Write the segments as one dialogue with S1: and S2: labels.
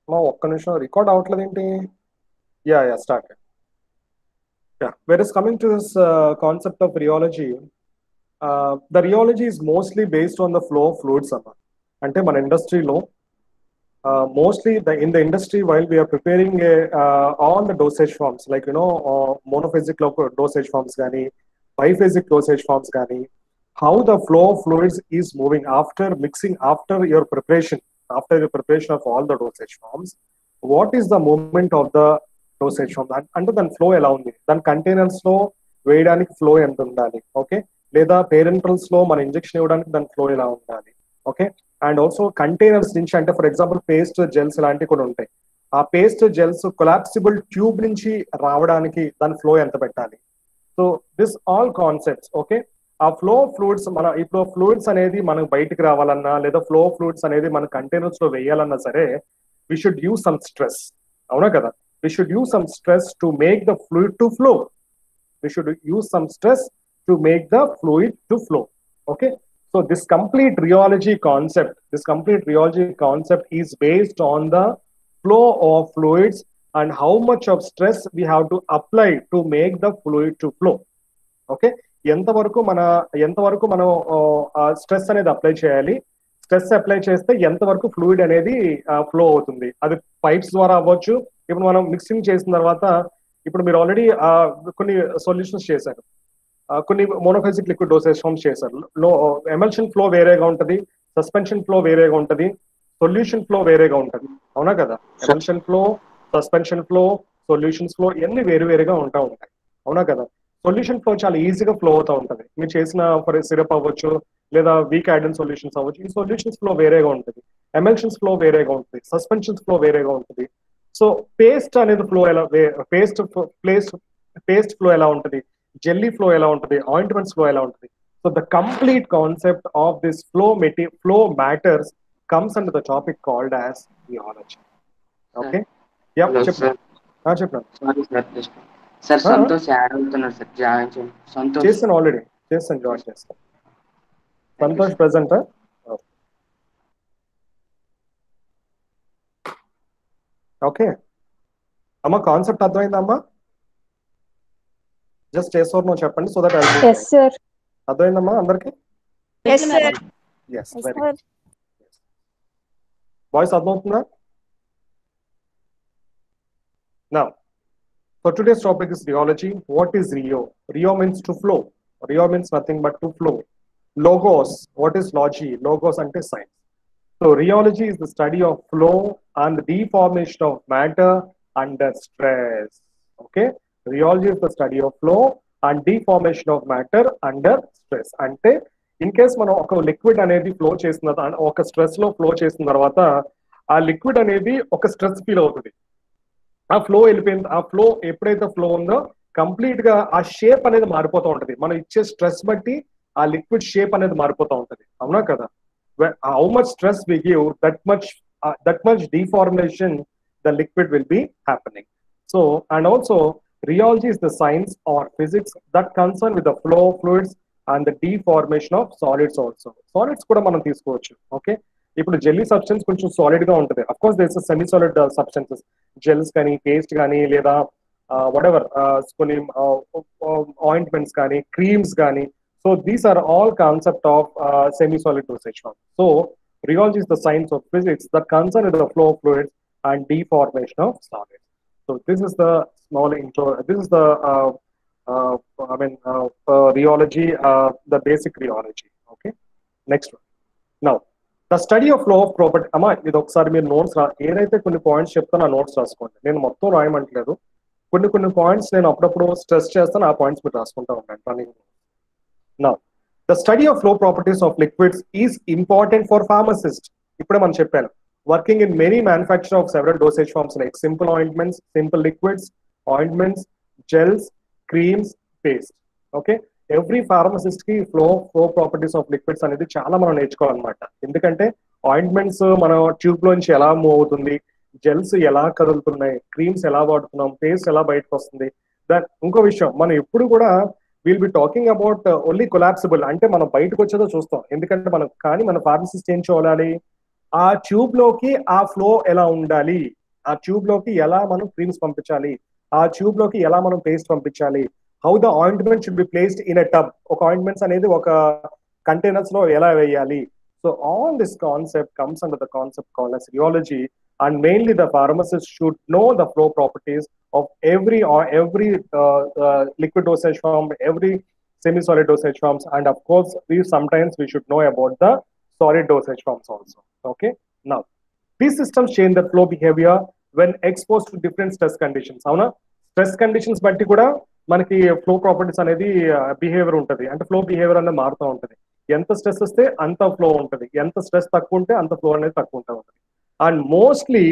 S1: మా ఒక్క నిమిషం రికార్డ్ అవ్వట్లేదు ఏంటి? Yeah start. Yeah, whereas coming to this concept of rheology, the rheology is mostly based on the flow of fluids అన్న. అంటే మన ఇండస్ట్రీలో mostly in the industry while we are preparing all the dosage forms like monophasic dosage forms కానీ biphasic dosage forms కానీ how the flow of fluids is moving after mixing after your preparation of all the dosage forms, what is the movement of the dosage form అంటే దాని flow ఎలా ఉంది, దాని containers లో వేయడానికి flow ఎంత ఉండాలి, ఓకే, లేదా పేరెంటల్స్ లో మన ఇంజెక్షన్ ఇవ్వడానికి దాని ఫ్లో ఎలా ఉండాలి, ఓకే. అండ్ ఆల్సో కంటైనర్స్ నుంచి అంటే ఫర్ ఎగ్జాంపుల్ పేస్ట్ జెల్స్ లాంటివి కూడా ఉంటాయి. ఆ పేస్ట్ జెల్స్ కొలాప్సిబుల్ ట్యూబ్ నుంచి రావడానికి దాని ఫ్లో ఎంత పెట్టాలి. So this all concepts, okay. ఆ ఫ్లో ఫ్లూయిడ్స్ ఇప్పుడు ఫ్లూయిడ్స్ అనేది మనకు బయటికి రావాలన్నా లేదా ఫ్లో ఫ్లూయిడ్స్ అనేది మన కంటైనర్స్ లో వేయాలన్నా సరే we should use some stress. అవునా కదా? We should use some stress to make the fluid to flow. We should use some stress to make the fluid to flow. Okay. So this complete rheology concept is based on the flow of fluids and how much of stress we have to apply to make the fluid to flow. Okay. ఎంతవరకు మనం stress అనేది apply చేయాలి, stress apply చేస్తే ఎంతవరకు fluid అనేది flow అవుతుంది. అది pipes ద్వారా అవ్వచ్చు. ఇప్పుడు మనం మిక్సింగ్ చేసిన తర్వాత ఇప్పుడు మీరు ఆల్రెడీ కొన్ని సొల్యూషన్స్ చేశారు, కొన్ని మోనోఫేసిక్ లిక్విడ్ డోసేజ్ ఫార్మ్స్ చేశారు. ఎమల్షన్ ఫ్లో వేరేగా ఉంటుంది, సస్పెన్షన్ ఫ్లో వేరేగా ఉంటుంది, సొల్యూషన్ ఫ్లో వేరేగా ఉంటుంది. అవునా కదా? Emulsion flow, suspension flow, solutions flow ఇవన్నీ వేరుగా ఉంటాయి. అవునా కదా? సొల్యూషన్ ఫ్లో చాలా ఈజీగా ఫ్లో అవుతూ ఉంటుంది. మీరు చేసిన ఫర్ సిరప్ అవ్వచ్చు లేదా వీక్ ఐడన్ సొల్యూషన్స్ అవ్వచ్చు. ఈ సొల్యూషన్స్ ఫ్లో వేరేగా ఉంటుంది, ఎమల్షన్స్ ఫ్లో వేరేగా ఉంటుంది, సస్పెన్షన్స్ ఫ్లో వేరేగా ఉంటుంది. సో పేస్ట్ అనేది ఫ్లో ఎలా, పేస్ట్ ఫ్లో ఎలా ఉంటుంది, జెల్లీ ఫ్లో ఎలా ఉంటుంది, ఆయింట్మెంట్స్ ఫ్లో ఎలా ఉంటుంది. So the complete concept of this flow matters comes under the topic called as rheology. Okay. Yeah చెప్పండి.
S2: సార్ సంతోష్ యాడ్ అవుతున్నారు సార్, జాయిన్ చేయండి. సంతోష్
S1: చేస్తాను, ఆల్రెడీ చేస్తాను, జాయిన్ చేస్తాను. సంతోష్ ప్రెసెంట్. ఓకే అమ్మా, కాన్సెప్ట్ అర్థమైందమ్మా? జస్ట్ ఎస్ ఆర్ నో చెప్పండి so that I will
S3: Yes, sir.
S1: అర్థమైందమ్మా అందరికి?
S3: Yes, sir.
S1: Yes, very good. Voice అర్థమవుతుందా? Now, so today's topic is rheology. What is rheo? Rheo means to flow. Rheo means nothing but to flow. Logos. What is logy? Logos ante science. So rheology is the study of flow and the deformation of matter under stress. Okay. Rheology is the study of flow and deformation of matter under stress. Ante in case మనం ఒక liquid అనేది flow చేసిన ఒక stress లో flow చేసిన తర్వాత ఆ liquid అనేది ఒక స్ట్రెస్ ఫీల్ అవుతుంది. ఆ ఫ్లో వెళ్ళిపోయింది. ఆ ఫ్లో ఎప్పుడైతే ఫ్లో ఉందో కంప్లీట్ గా ఆ షేప్ అనేది మారిపోతూ ఉంటది. మనం ఇచ్చే స్ట్రెస్ బట్టి ఆ లిక్విడ్ షేప్ అనేది మారిపోతూ ఉంటది. అవునా కదా? How much stress we give, that much deformation the liquid will be happening. So and also rheology is the science or physics that concern with the flow of fluids and the deformation of solids also. Solids కూడా మనం తీసుకోవచ్చు. Okay. ఇప్పుడు jelly substance కొంచెం solid గా ఉంటుంది. Of course there is semi solid substances, gels కానీ paste కానీ లేదా whatever కొన్ని ఆయింట్మెంట్స్ కానీ క్రీమ్స్ కానీ. So these are all concept of semi solid dosage form. So rheology is the science of physics that concern with the flow of fluids and deformation of solids. So this is the small intro. This is the rheology, the basic rheology. Okay. Next one. Now, the study of flow of property. అమ్మా ఇది ఒకసారి మీరు notes ఏదైతే కొన్ని points చెప్తానో ఆ notes రాసుకోండి. నేను మొత్తం రాయమంటలేదు, కొన్ని పాయింట్స్ నేను అప్పుడప్పుడు స్ట్రెస్ చేస్తాను, ఆ పాయింట్స్ మీరు రాసుకుంటా ఉండండి running. Now the study of flow properties of liquids is important for pharmacist. ఇప్పుడే మనం చెప్పాను, working in many manufacture of several dosage forms like simple ointments, simple liquids, ointments, gels, creams, paste. Okay. Every pharmacist కి flow properties of liquids అనేది చాలా మనం నేర్చుకోవాలన్నమాట. ఎందుకంటే ointments మన tube లోంచి ఎలా మూవ్ అవుతుంది, జెల్స్ ఎలా కదులుతున్నాయి, క్రీమ్స్ ఎలా వాడుతున్నాం, పేస్ట్ ఎలా బయటకు వస్తుంది. దాని ఇంకో విషయం, మనం ఎప్పుడు కూడా will be talking about only collapsible అంటే మనం బయటకు వచ్చేదో చూస్తాం. ఎందుకంటే మనం కానీ మన ఫార్మసిస్ట్ ఏం చూడాలి, ఆ ట్యూబ్ లోకి ఆ ఫ్లో ఎలా ఉండాలి, ఆ ట్యూబ్ లోకి ఎలా మనం క్రీమ్స్ పంపించాలి, ఆ ట్యూబ్ లోకి ఎలా మనం పేస్ట్ పంపించాలి, how the ointment should be placed in a tub, ఒక ఆయింట్మెంట్స్ అనేది ఒక కంటైనర్స్ లో ఎలా వేయాలి. So all this concept comes under the concept called as rheology, and mainly the pharmacist should know the flow properties of every liquid dosage form, every semi-solid dosage forms, and of course we should know about the solid dosage forms also. Okay, now these systems change the flow behavior when exposed to different stress conditions. అవునా, stress conditions బట్టి కూడా మనకి flow properties అనేది behaviour ఉంటుంది, అంటే flow behaviour అనేది మారుతూ ఉంటుంది. ఎంత స్ట్రెస్ వస్తే అంత ఫ్లో ఉంటుంది, ఎంత స్ట్రెస్ తక్కువ ఉంటే అంత ఫ్లో అనేది తక్కువ ఉంటుంది. And mostly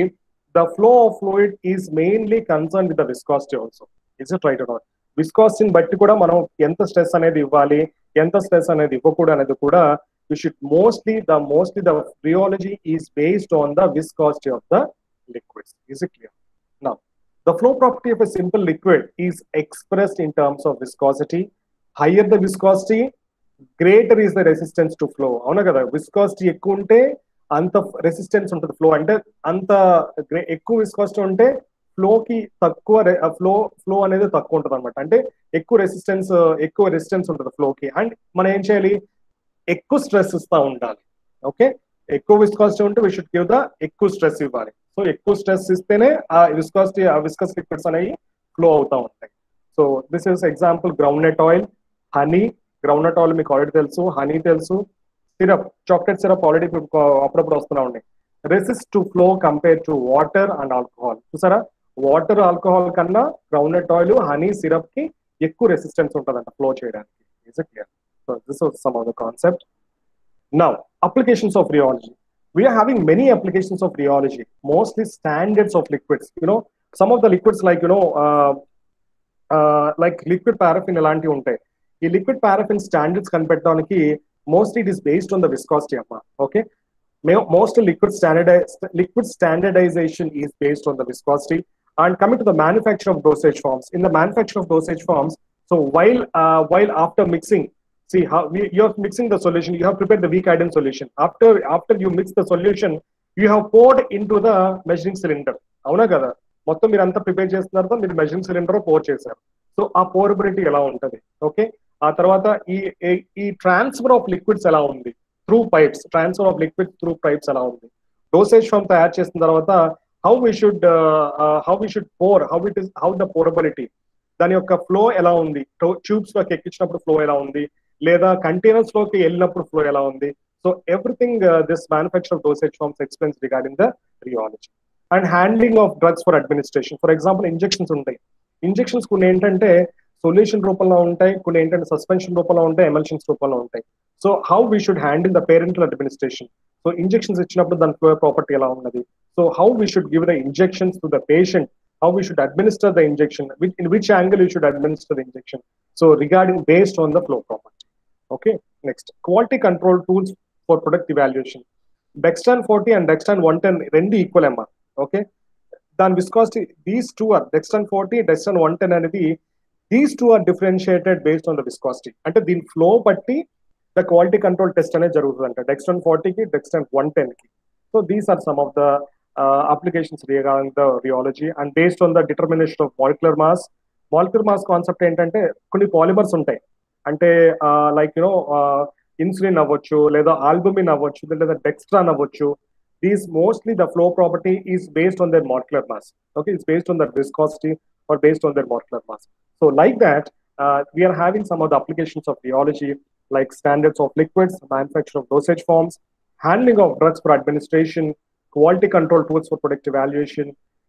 S1: the flow of fluid is mainly concern with the viscosity also. Is it right or not? విస్కాసిటీని బట్టి కూడా మనం ఎంత స్ట్రెస్ అనేది ఇవ్వాలి, ఎంత స్ట్రెస్ అనేది ఇవ్వకూడదు అనేది కూడా we should mostly the rheology is based on the viscosity of the liquids. Is it clear? Now, the flow property of a simple liquid is expressed in terms of viscosity. Higher the viscosity, greater is the resistance to flow. అవునా కదా, viscosity ఎక్కువ ఉంటే అంత resistance ఉంటుంది flow, అంటే అంత ఎక్కువ viscosity ఉంటే ఫ్లోకి తక్కువ ఫ్లో అనేది తక్కువ ఉంటుంది అనమాట, అంటే ఎక్కువ రెసిస్టెన్స్ ఉంటుంది ఫ్లోకి. అండ్ మనం ఏం చేయాలి, ఎక్కువ స్ట్రెస్ ఇస్తూ ఉండాలి. ఓకే, ఎక్కువ విస్కాసిటీ ఉంటే వీ షుడ్ గివ్ ద ఎక్కువ స్ట్రెస్ ఇవ్వాలి. సో ఎక్కువ స్ట్రెస్ ఇస్తేనే ఆ విస్కస్ లిక్విడ్స్ అనేవి ఫ్లో అవుతూ ఉంటాయి. So this is example groundnut oil, honey. Groundnut oil మీకు ఆల్రెడీ తెలుసు, హనీ తెలుసు. సిరప్, చాక్లెట్ సిరప్ ఆల్రెడీ అప్పుడప్పుడు వస్తూనే ఉన్నాయి. Resist to flow compare to water and alcohol. చూసారా, వాటర్ ఆల్కహాల్ కన్నా గ్రౌండ్నట్ ఆయిల్, హనీ, సిరప్ కి ఎక్కువ రెసిస్టెన్స్ ఉంటుందంట ఫ్లో చేయడానికి. Is it clear? So this was some of the concept. Now, applications of rheology. We are having many applications of rheology, mostly standards of liquids. Some of the liquids like liquid paraffin elanti untai. ఈ liquid paraffin standards కనిపెట్టడానికి mostly it is based on the viscosity అమ్మా. Okay, mostly liquid standardization is based on the viscosity. And coming to the manufacture of dosage forms, in the manufacture of dosage forms, so while after mixing, see how you're mixing the solution, you have prepared the weak iodine solution. After you mix the solution, you have poured into the measuring cylinder. అవునా కదా, మొత్తం మీరు అంతా prepare చేస్తున్నారు, మీరు measuring cylinder pour చేశారు. So ఆ పోరబిలిటీ ఎలా ఉంటుంది? ఓకే, ఆ తర్వాత ఈ ట్రాన్స్ఫర్ ఆఫ్ లిక్విడ్స్ ఎలా ఉంది through pipes, transfer of liquid through pipes ఎలా ఉంది, డోసేజ్ ఫామ్ తయారు చేసిన తర్వాత how we should pour, how the pourability, దాని యొక్క ఫ్లో ఎలా ఉంది, ట్యూబ్స్ లోకి ఎక్కించినప్పుడు ఫ్లో ఎలా ఉంది, లేదా కంటైనర్స్ లోకి వెళ్ళినప్పుడు ఫ్లో ఎలా ఉంది. So everything this manufacture of dosage forms explains regarding the rheology. And handling of drugs for administration. For example injections ఉంటాయి. ఇంజెక్షన్స్ కొన్ని ఏంటంటే సొల్యూషన్ రూపంలో ఉంటాయి, కొన్ని ఏంటంటే సస్పెన్షన్ రూపంలో ఉంటాయి, ఎమల్షన్స్ రూపంలో ఉంటాయి. So how we should handle the parental administration. So injections ఇచ్చినప్పుడు దాని ఫ్లో ప్రాపర్టీ ఎలా ఉన్నది, so how we should give the injections to the patient, how we should administer the injection, in which angle you should administer the injection. So regarding based on the flow property. Okay, next, quality control tools for product evaluation. Dextran 40 and Dextran 110 rendu equal amma. Okay, then viscosity, these two are Dextran 40, Dextran 110 అనేది, these two are differentiated based on the viscosity. అంటే దీని flow బట్టి the quality control test అనేది జరుగుతుందంట, Dextran 40 కి, Dextran 110 కి. So these are some of the applications regarding the rheology. And based on the determination of molecular mass concept ఏంటంటే కొన్ని polymers ఉంటాయి, అంటే లైక్ ఇన్సులిన్ అవ్వచ్చు, లేదా ఆల్బుమిన్ అవ్వచ్చు, లేదా డెక్స్ట్రాన్ అవ్వచ్చు. These mostly the flow property is based on their molecular mass. Okay, it's based on their viscosity or based on their molecular mass. So like that, we are having some of the applications of rheology, like standards of liquids, manufacture of dosage forms, handling of drugs for administration, quality control tools for product evaluation,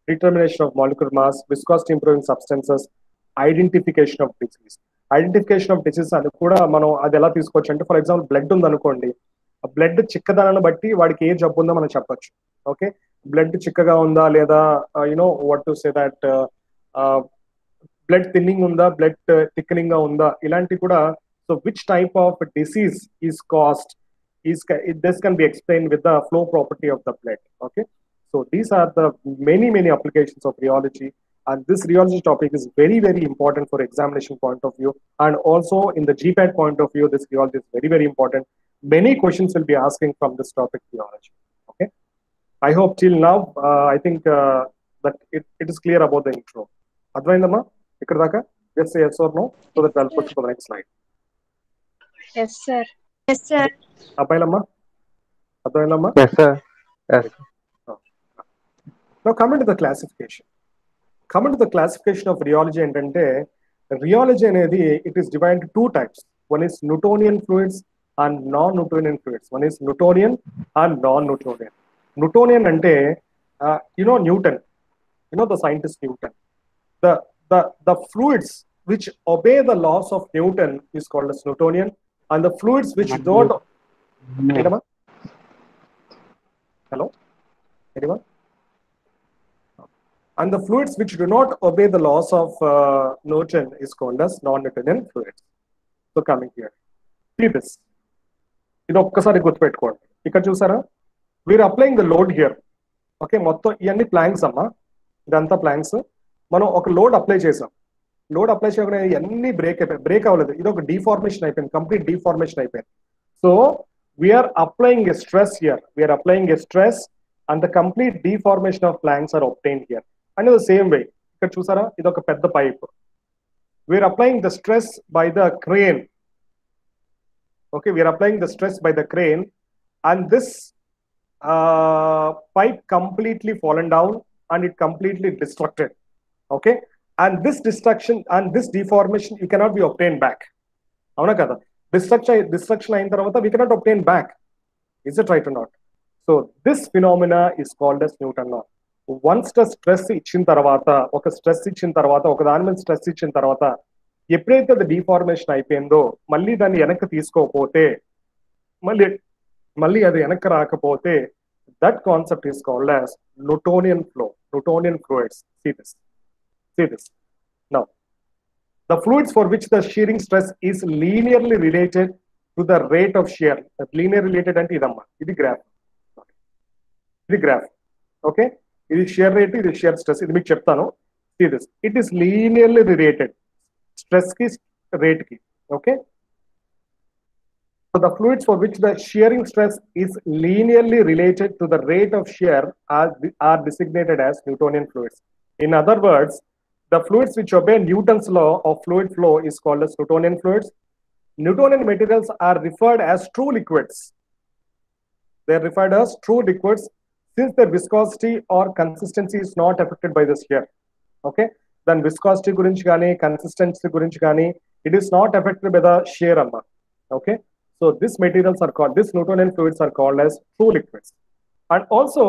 S1: determination of molecular mass, viscosity improving substances, identification of disease. Identification of disease అని కూడా మనం అది ఎలా తీసుకోవచ్చు అంటే, for example blood ఉందనుకోండి, blood చిక్కదనాన్ని బట్టి వాడికి ఏ జబ్బు ఉందో మనం చెప్పొచ్చు. ఓకే, బ్లడ్ చిక్కగా ఉందా, లేదా what to say that blood thinning ఉందా, బ్లడ్ థిక్నింగ్ గా ఉందా, ఇలాంటివి కూడా. So which type of disease is caused this can be explained with the flow property of the blood. Okay, so these are the many applications of rheology, and this rheology topic is very important for examination point of view, and also in the GPAT point of view, this rheology is very important. Many questions will be asking from this topic, rheology. Okay. I hope till now, I think that it is clear about the intro. Advaindama, ikkada daka? Just say yes or no, so that I'll push to the next slide.
S3: Yes, sir.
S4: Yes, sir.
S1: Abhailama? Advaindama?
S5: Yes, sir. Yes.
S1: Now coming to the classification. Coming to the classification of rheology ఏంటంటే rheology అనేది it is divided into two types. One is Newtonian fluids and non-Newtonian fluids. One is Newtonian and non-Newtonian. Newtonian అంటే you know Newton, you know the scientist Newton. The fluids which obey the laws of Newton is called as Newtonian, and the fluids which don't. Hello, anyone? And the fluids which do not obey the laws of Newton is called as non-Newtonian fluids. So coming here, see this. ఇది ఒక్కసారి గుర్తుపెట్టుకోండి. ఇక్కడ చూసారా, we are applying the load here. Okay, మొత్తం ఇవన్నీ planks అమ్మా, ఇదంతా planks. మనం ఒక లోడ్ అప్లై చేసాం. లోడ్ అప్లై చేయగానే ఇవన్నీ బ్రేక్ అయిపోయి, బ్రేక్ అవ్వలేదు, ఇది ఒక డిఫార్మేషన్ అయిపోయింది, కంప్లీట్ డిఫార్మేషన్ అయిపోయింది. So we are applying a stress here, we are applying a stress and the complete deformation of planks are obtained here. And in the same way, ఇక్కడ చూసారా, ఇది ఒక పెద్ద pipe. We are applying the stress by the crane. Okay, we are applying the stress by the crane, and this pipe completely fallen down and it completely destructed. Okay, and this destruction and this deformation you cannot be obtained back. Avuna kada, destruction ayin tarvata we cannot obtain back. Is it right or not? So this phenomena is called as Newton law. Once the stress ichin tarvata, oka stress ichin tarvata, oka dani మీద stress ichin tarvata, ఎప్పుడైతే అది deformation అయిపోయిందో మళ్ళీ దాన్ని వెనక్కి తీసుకోకపోతే, మళ్ళీ అది వెనక్కి రాకపోతే, that concept is called as Newtonian flow, Newtonian fluids. See this. Now, the fluids for which the shearing stress is linearly related to the rate of shear. Linear related అంటే ఇదమ్మా, ఇది గ్రాఫ్, ఇది గ్రాఫ్. ఓకే, ఇది shear rate, ఇది shear stress, ఇది మీకు చెప్తాను. See this, it is linearly related. Stress ki rate ki. Okay, so the fluids for which the shearing stress is linearly related to the rate of shear are designated as Newtonian fluids. In other words, the fluids which obey Newton's law of fluid flow is called as Newtonian fluids. Newtonian materials are referred as true liquids. They are referred as true liquids since their viscosity or consistency is not affected by the shear. Okay, దాని viscosity గురించి కానీ consistency గురించి కానీ it is not affected by the shear అమ్మ. Okay, so this materials are called, this Newtonian fluids are called as true liquids. And also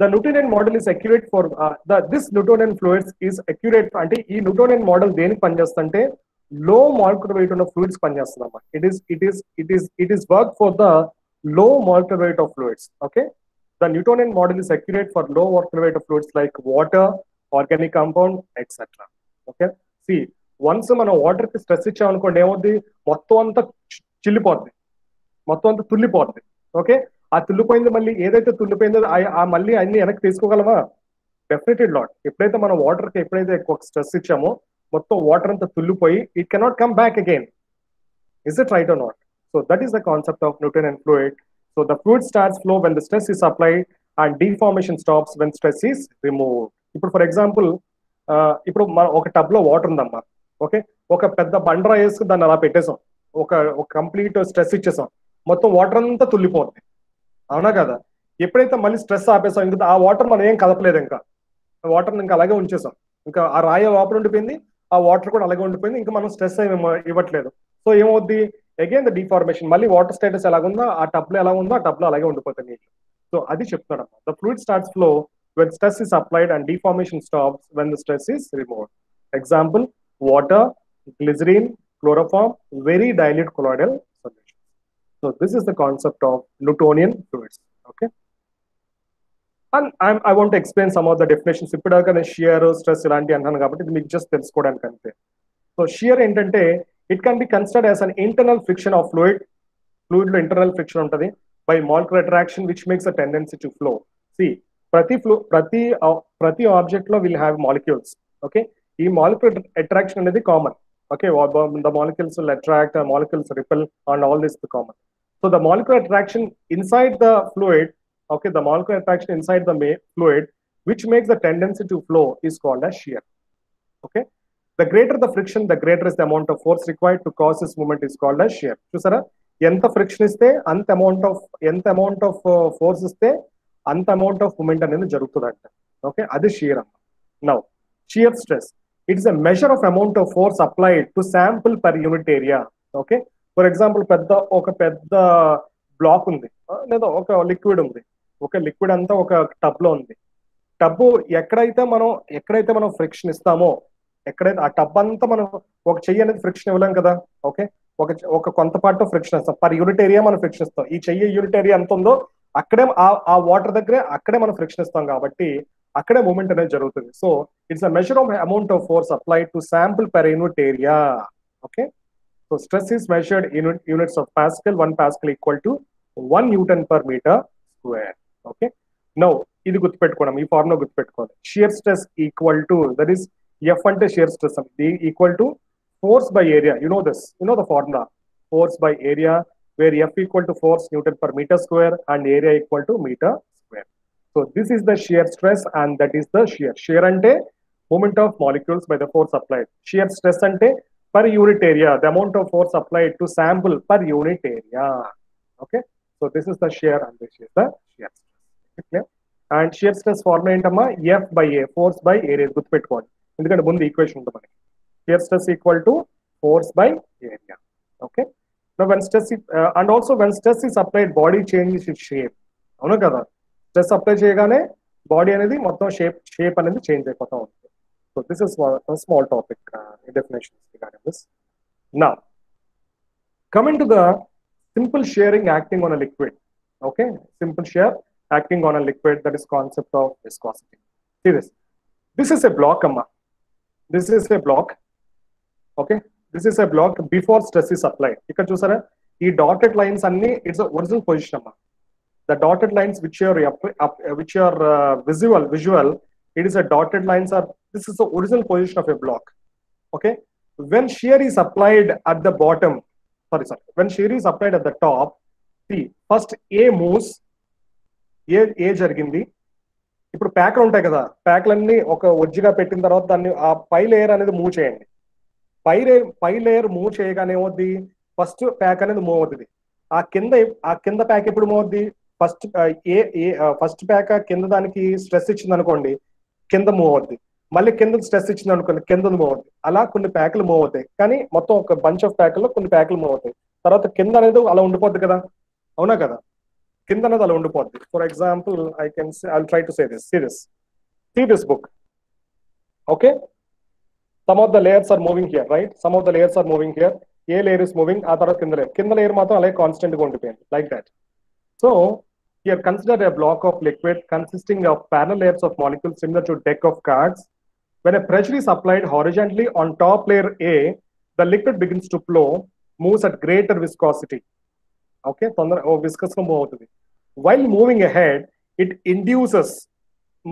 S1: the Newtonian model is accurate for this Newtonian fluids is accurate. అంటే ఈ Newtonian model దేనికి పనిచేస్తుందంటే లో molecular weight ఉన్న fluids పనిచేస్తుంది అమ్మా. It is work for the low molecular weight of fluids. Okay, the Newtonian model is accurate for లో molecular weight of fluids like water, organic compound, etc. Okay, see, once మనం water కి stress ఇచ్చాం అనుకోండి, ఏమవుద్ది, మొత్తం అంతా చిల్లిపోద్ది, మొత్తం అంతా తుల్లిపోద్ది. ఓకే, ఆ తుల్లిపోయింది మళ్ళీ ఏదైతే తుల్లిపోయిందో ఆ మళ్ళీ అన్ని వెనక్కి తీసుకోగలమా? Definitely not. ఎప్పుడైతే మనం వాటర్ కి ఎప్పుడైతే ఎక్కువ స్ట్రెస్ ఇచ్చామో మొత్తం వాటర్ అంతా తుల్లిపోయి it cannot come back again. Is it right or not? So that is the concept of Newtonian fluid. So the fluid starts flow when the stress is applied and deformation stops when stress is removed. ఇప్పుడు for example, ఇప్పుడు మన ఒక tub లో water ఉందమ్మా. Okay, ఒక పెద్ద బండరా వేసుకుని దాన్ని అలా పెట్టేసాం, ఒక కంప్లీట్ స్ట్రెస్ ఇచ్చేసాం, మొత్తం వాటర్ అంతా తుల్లిపోతుంది. అవునా కదా? ఎప్పుడైతే మళ్ళీ స్ట్రెస్ ఆపేసాం, ఇంకా ఆ వాటర్ మనం ఏం కదపలేదు, ఇంకా వాటర్ ఇంకా అలాగే ఉంచేసాం, ఇంకా ఆ రాయి లోపల ఉండిపోయింది, ఆ వాటర్ కూడా అలాగే ఉండిపోయింది, ఇంకా మనం స్ట్రెస్ ఏమి ఇవ్వట్లేదు. సో ఏమవుద్ది, అగైన్ ద డిఫార్మేషన్, మళ్ళీ వాటర్ స్టేటస్ ఎలాగుందో ఆ టబ్ లో ఎలా ఉందో ఆ టబ్ లో అలాగే ఉండిపోతుంది నీళ్ళు. సో అది చెప్తున్నాడమ్మా. The fluid starts flow when stress is applied and deformation stops when the stress is removed. Example, water, glycerine, chloroform, very dilute colloidal solution. So this is the concept of Newtonian fluids. Okay, and I want to explain some of the definitions. Ippudaga ne shear, stress ilanti antanu kabatti ఇది మీకు just తెలుసుకోవడానికి అంతే. So shear ఏంటంటే it can be considered as an internal friction of fluid లో internal friction ఉంటది by molecular attraction which makes a tendency to flow. See, ప్రతి object లో will have molecules. Okay, ఈ మాలిక్యూల్ అట్రాక్షన్ అనేది common. Okay, the molecules will attract, molecules repel, and all this common. So the molecule attraction inside the fluid Okay, the molecular attraction inside the fluid, which makes the tendency to flow, is called as shear. Okay, the greater the friction, the greater is the amount of force required to cause this movement, is called as shear. చూసారా, ఎంత friction ఇస్తే అంత amount of force ఇస్తే అంత amount of moment అనేది జరుగుతుందంట. Okay, అది shear అమ్మ. Now shear stress, it is a measure of amount of force applied to sample per unit area. Okay, for example ఒక పెద్ద బ్లాక్ ఉంది, లేదా ఒక లిక్విడ్ ఉంది. ఒక లిక్విడ్ అంతా ఒక టబ్ లో ఉంది. టబ్ ఎక్కడైతే మనం ఫ్రిక్షన్ ఇస్తామో, ఎక్కడైతే ఆ టబ్ అంతా మనం ఒక చెయ్యి అనేది ఫ్రిక్షన్ ఇవ్వలేం కదా. ఓకే, ఒక కొంత పార్ట్ ఆఫ్ ఫ్రిక్షన్ ఇస్తాం, పర్ యూనిట్ ఏరియా మనం ఫ్రిక్షన్ ఇస్తాం. ఈ చెయ్యి యూనిట్ ఏరియా ఎంత ఉందో అక్కడే ఆ వాటర్ దగ్గరే అక్కడే మనం ఫ్రిక్షన్ ఇస్తాం, కాబట్టి అక్కడే మూమెంట్ అనేది జరుగుతుంది. So it's a measure of amount of force applied to sample per unit area. Okay, so stress is measured in units of pascal. 1 pascal equal to 1 newton per metre square. Okay, now ఇది గుర్తుపెట్టుకోవడం, ఈ formula గుర్తుపెట్టుకోవాలి. Shear stress equal to, that is F అంటే shear stress, equal to force by area. You know this, you know the formula, force by area, where F equal to force Newton per meter square and area equal to meter square. So this is the shear stress and that is the shear. Shear ante movement of molecules by the force applied. Shear stress ante per unit area, the amount of force applied to sample per unit area. Okay, so this is the shear and this is the shear stress. Okay, and shear stress formula entama F by A, force by area. గుర్తుపెట్టుకోండి, ఎందుకంటే ముందు equation ఉంది మనకి. Shear stress equal to force by area. Okay, now when stress is, and also when stress is applied, body changes its shape. అవును కదా, stress apply చేయగానే body అనేది మొత్తం షేప్ అనేది చేంజ్ అయిపోతా ఉంటుంది. So this is small topic definitions regarding this. Now coming to the simple shearing acting on a liquid. Okay, simple shear acting on a liquid, that is concept of viscosity. See this is a block, amma. This is a block. Okay, this is a block before stress is applied. ఇక్కడ చూసారా, ఈ dotted lines అన్ని it's original position అమ్మా. The dotted lines which are visual, it is a dotted lines are, this is the original position of a block. Okay, when shear is applied at the bottom, when shear is applied at the top, see first A moves, A జరిగింది. ఇప్పుడు ప్యాక్లు ఉంటాయి కదా, ప్యాక్లన్నీ ఒక ఒజ్జిగా పెట్టిన తర్వాత దాన్ని ఆ పై layer అనేది మూవ్ చేయండి. పై లేయర్ మూవ్ చేయగానే ఏమవుద్ది, ఫస్ట్ ప్యాక్ అనేది మూవ్ అవుతుంది. ఆ కింద ప్యాక్ ఎప్పుడు మూవ్ అవుద్ది, ఫస్ట్ ప్యాక్ కింద దానికి స్ట్రెస్ ఇచ్చింది అనుకోండి, కింద మూవ్ అవుద్ది. మళ్ళీ కింద స్ట్రెస్ ఇచ్చింది అనుకోండి, కింద మూవ్ అవుద్ది. అలా కొన్ని ప్యాక్లు మూవ్ అవుతాయి, కానీ మొత్తం ఒక బంచ్ ఆఫ్ ప్యాక్లో కొన్ని ప్యాక్లు మూవ్ అవుతాయి. తర్వాత కింద అనేది అలా ఉండిపోద్ది కదా, అవునా కదా, కింద అనేది అలా ఉండిపోద్ది. For example I'll try to say this. See this book. Okay, some of the layers are moving here, right? Some of the layers are moving here. A layer is moving, ఆ తర్వాత కింద లేయర్ మాత్రం అలాగే constant గా ఉండిపోయింది, like that. So here consider a block of liquid consisting of parallel layers of molecules similar to deck of cards. When a pressure is applied horizontally on top layer A, the liquid begins to flow, moves at greater viscosity. Okay, viscous గా move అవుతుంది. While moving ahead, it induces,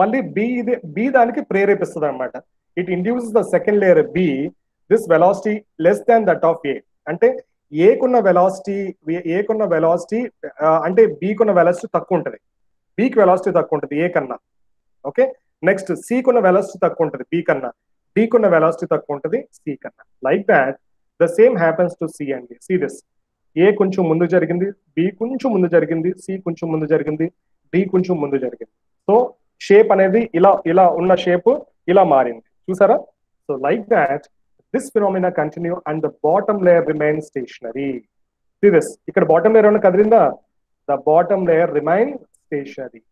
S1: మళ్ళీ B దానికి ప్రేరేపిస్తుంది అనమాట. It induces the second layer B, this velocity less than that of A. అంటే ఏకున్న velocity అంటే బీకున్న velocity తక్కువ ఉంటుంది, బీకి వెలాసిటీ తక్కువ ఉంటుంది ఏ కన్నా. ఓకే, నెక్స్ట్ సీకున్న వెలాసిటీ తక్కువ ఉంటుంది బీ కన్నా, డీకున్న వెలాసిటీ తక్కువ ఉంటుంది సి కన్నా. Like that the same happens to C and C this. ఏ కొంచెం ముందు జరిగింది, బి కొంచెం ముందు జరిగింది, సి కొంచెం ముందు జరిగింది, డి కొంచెం ముందు జరిగింది. సో షేప్ అనేది ఇలా ఉన్న షేప్ ఇలా మారింది, చూసారా. So like that this phenomena continue and the bottom layer remains stationary. See this, ఇక్కడ bottom layer ఏమైనా కదిలిందా, the bottom layer remains stationary.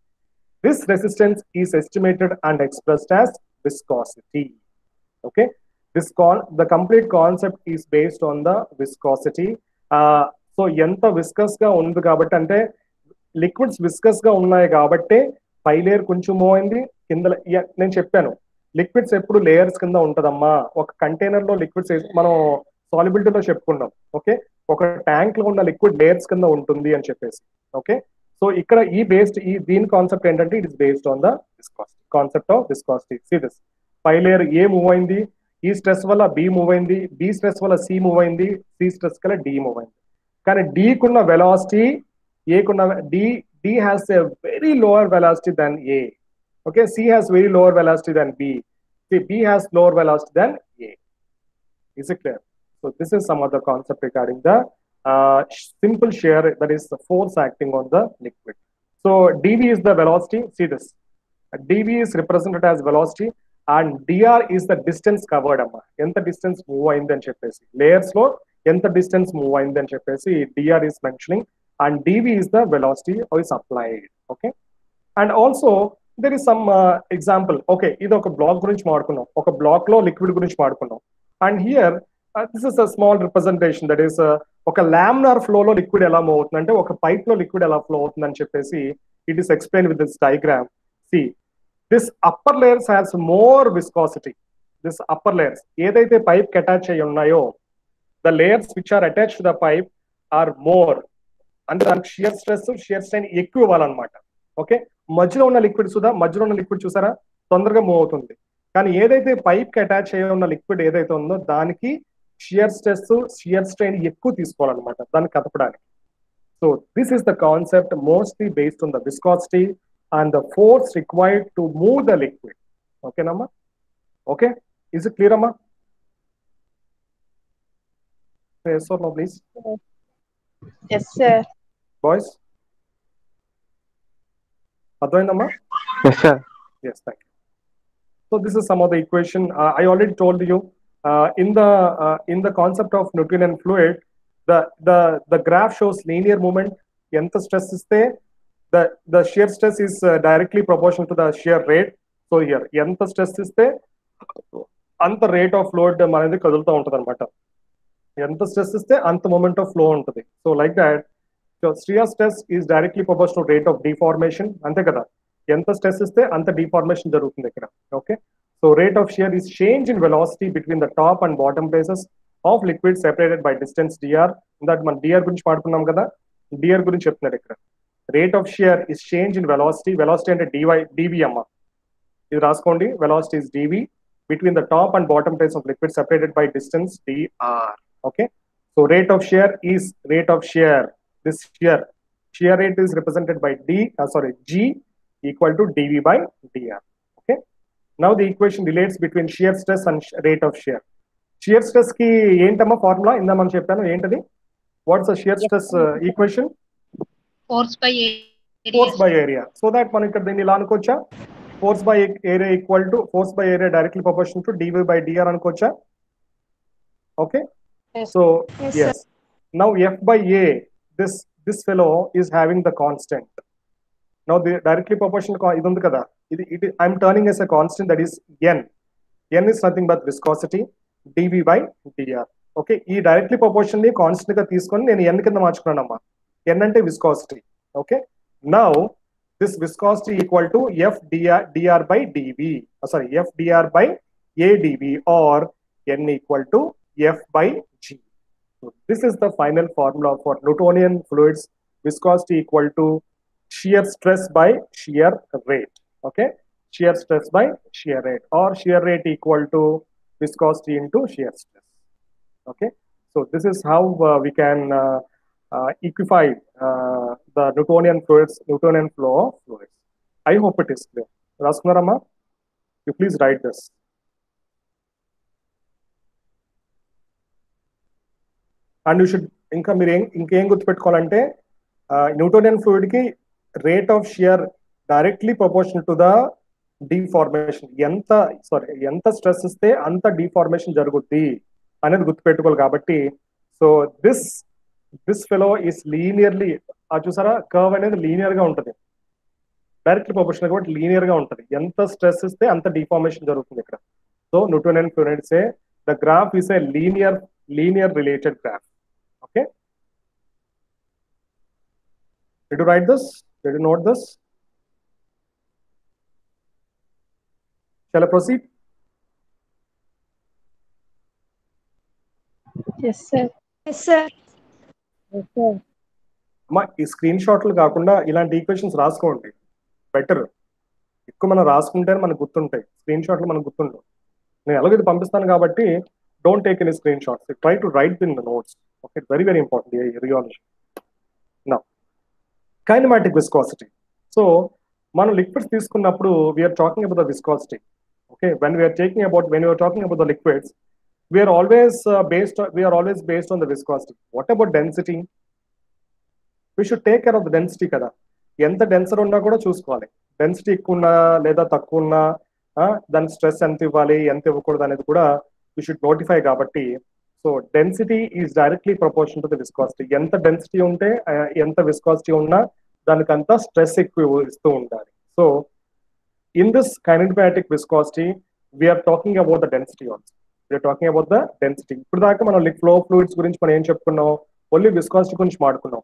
S1: This resistance is estimated and expressed as viscosity. Okay, the complete concept is based on the viscosity. So ఎంత viscous గా ఉంది కాబట్టి, అంటే liquids viscous గా ఉన్నాయి కాబట్టి పై లేయర్ కొంచెం మూవ్ అయింది, కింద నేను చెప్పాను లిక్విడ్స్ ఎప్పుడు లేయర్స్ కింద ఉంటదమ్మా. ఒక కంటైనర్ లో లిక్విడ్స్ మనం సాల్యుబిలిటీలో చెప్పుకున్నాం. ఓకే, ఒక ట్యాంక్ లో ఉన్న లిక్విడ్ లేయర్స్ కింద ఉంటుంది అని చెప్పేసి. ఓకే, సో ఇక్కడ దీని కాన్సెప్ట్ ఏంటంటే it is based on the viscosity, concept of viscosity. See this, పై లేయర్ ఏ మూవ్ అయింది, ఈ స్ట్రెస్ వల్ల బి మూవ్ అయింది, బి స్ట్రెస్ వల్ల సి మూవ్ అయింది, సి స్ట్రెస్ వల్ల డి మూవ్ అయింది. కానీ డీకున్న వెలాసిటీ ఏకున్న D has a very lower velocity than A. Okay, C has very lower velocity than B. See, B has lower velocity than A. Is it clear? So this is some other concept regarding the simple shear, that is the force acting on the liquid. So dV is the velocity. See this. dV is represented as velocity and dr is the distance covered amma. Enta distance move ayindani cheppesi layers lo enta distance move ayindani cheppesi dr is mentioning, and dV is the velocity is applied. Okay, and also there is some example. Okay, ఇది ఒక black గురించి మాట్లాడుకున్నాం, ఒక black లో liquid గురించి మాట్లాడుకున్నాం, and here this is a small representation, that is ఒక laminar flow లో లిక్విడ్ ఎలా మూవ్ అవుతుంది అంటే ఒక పైప్ లో లిక్విడ్ ఎలా ఫ్లో అవుతుంది అని చెప్పేసి it is explain with this diagram. See this upper layers has more viscosity. This upper layers ఏదైతే పైప్ కి అటాచ్ అయ్యి ఉన్నాయో, the layers which are attach to the pipe are more, అంటే దానికి షియర్ స్ట్రెస్ షియర్ స్ట్రెయిన్ ఎక్కువ ఇవ్వాలన్నమాట. Okay, మధ్యలో ఉన్న liquid మధ్యలో ఉన్న లిక్విడ్ చూసారా తొందరగా మూవ్ అవుతుంది, కానీ ఏదైతే పైప్ కి అటాచ్ అయ్యి ఉన్న లిక్విడ్ ఏదైతే ఉందో దానికి షియర్ స్ట్రెస్ షియర్ స్ట్రెయిన్ ఎక్కువ తీసుకోవాలన్నమాట దాన్ని కదపడానికి. So this is the concept mostly based on the viscosity and the force required to move the liquid. ఓకేనమ్మా? ఓకే, ఇస్ ఇట్ క్లియర్ అమ్మా? Yes or no, please?
S3: Yes, sir.
S1: Boys, అర్థమైందమ్మా?
S4: Yes, sir.
S1: Yes, thank you. So this is some of the equation. I already told you in the concept of Newtonian fluid, the graph shows linear movement. ఎంత stress ఇస్తే the shear stress is directly proportional to the shear rate. So here ఎంత stress ఇస్తే అంత rate of load అనేది కదులుతూ ఉంటుంది అనమాట. ఎంత స్ట్రెస్ ఇస్తే అంత మూమెంట్ ఆఫ్ ఫ్లో ఉంటుంది. So like that, so shear stress is directly proportional to rate of deformation. అంతే కదా, ఎంత స్ట్రెస్ ఇస్తే అంత డిఫార్మేషన్ జరుగుతుంది ఇక్కడ. Okay, so rate of shear is change in velocity between the top and bottom places of liquid separated by distance dr. That మనం dr గురించి మాట్లాడుకున్నాం కదా, dr గురించి చెప్తున్నాడు ఇక్కడ. Rate of shear is change in velocity. Velocity అంటే dv అమ్మ, ఇది రాసుకోండి. Velocity is dv between the top and bottom place of liquid separated by distance dr. Okay, so rate of shear is rate of shear. This shear rate is represented by g equal to dv by dr. Okay, now the equation relates between shear stress and rate of shear. Shear stress ki ఏంటమ్మా formula ఇందా మనం చెప్పాను, ఏంటది? What's the shear stress equation?
S3: Force by area.
S1: Force by area. So that మనం ఇక్కడ దీన్ని ఇలా అనుకోవచ్చా, force by area equal to force by area directly proportional to dv by dr అనుకోవచ్చా? Okay,
S3: Yes.
S1: so
S3: Yes,
S1: yes, now f by a, this fellow is having the constant. Now the directly proportional ఇది ఉంది కదా, ఇది I'm turning as a constant, that is n is nothing but viscosity dv by dr. Okay, ఈ directly proportional ని constant గా తీసుకొని నేను n కింద మార్చుకున్నాను అమ్మా. n అంటే viscosity. Okay, now this viscosity equal to f dr by dv, f dr by a dv, or n equal to f by g. So this is the final formula for Newtonian fluids. Viscosity equal to shear stress by shear rate. Okay, shear stress by shear rate, or shear rate equal to viscosity into shear stress. Okay, so this is how we can equify the Newtonian fluids, Newtonian flow of fluids. I hope it is clear. Raskunarama, you please write this. And you should ఇంకా మీరు ఇంకేం గుర్తుపెట్టుకోవాలంటే Newtonian fluid కి rate of shear directly proportional to the deformation. ఎంత stress ఇస్తే అంత deformation జరుగుద్ది అనేది గుర్తుపెట్టుకోవాలి. కాబట్టి so this fellow is linearly, చూసారా కర్వ్ అనేది లీనియర్ గా ఉంటుంది, డైరెక్ట్లీ ప్రపోర్షనల్ కాబట్టి లీనియర్ గా ఉంటుంది. ఎంత స్ట్రెస్ ఇస్తే అంత డిఫార్మేషన్ జరుగుతుంది ఇక్కడ. So Newtonian fluid say the graph is a linear related graph. Okay, did you write this? Did you note this? Shall I proceed?
S3: Yes, sir.
S5: Yes, sir.
S3: Yes, sir.
S1: అమ్మా, ఈ screen షాట్లు కాకుండా ఇలాంటి equations రాసుకోండి, better. ఎక్కువ మనం రాసుకుంటేనే మనకు గుర్తుంటాయి, స్క్రీన్ షాట్లు మనకు గుర్తుంటాయి. నేను ఎలాగో ఇది పంపిస్తాను కాబట్టి don't take any screenshots. Try to write in the notes. Okay, very important, rheology. Now, kinematic viscosity. So మనం లిక్విడ్స్ తీసుకున్నప్పుడు we are talking about the viscosity. Okay, when we are talking about the liquids, we are always based on the viscosity. What about density? We should take care of the density కదా. ఎంత denser ఉన్నా కూడా చూసుకోవాలి. Density ఎక్కువ ఉన్నా లేదా తక్కువ ఉన్నా దాని స్ట్రెస్ ఎంత ఇవ్వాలి ఎంత ఇవ్వకూడదు అనేది కూడా we should notify కాబట్టి. So density is directly proportion to the viscosity. ఎంత డెన్సిటీ ఉంటే ఎంత విస్కాసిటీ ఉన్నా దానికంతా స్ట్రెస్ ఎక్కువ ఇస్తూ ఉండాలి. So in this kinematic viscosity, we are talking about the density also. We are talking about the density. ఇప్పుడు దాకా మనం ఫ్లో ఫ్లూయిడ్స్ గురించి మనం ఏం చెప్పుకున్నాం, ఓన్లీ విస్కాసిటీ గురించి మాట్లాడుకున్నాం.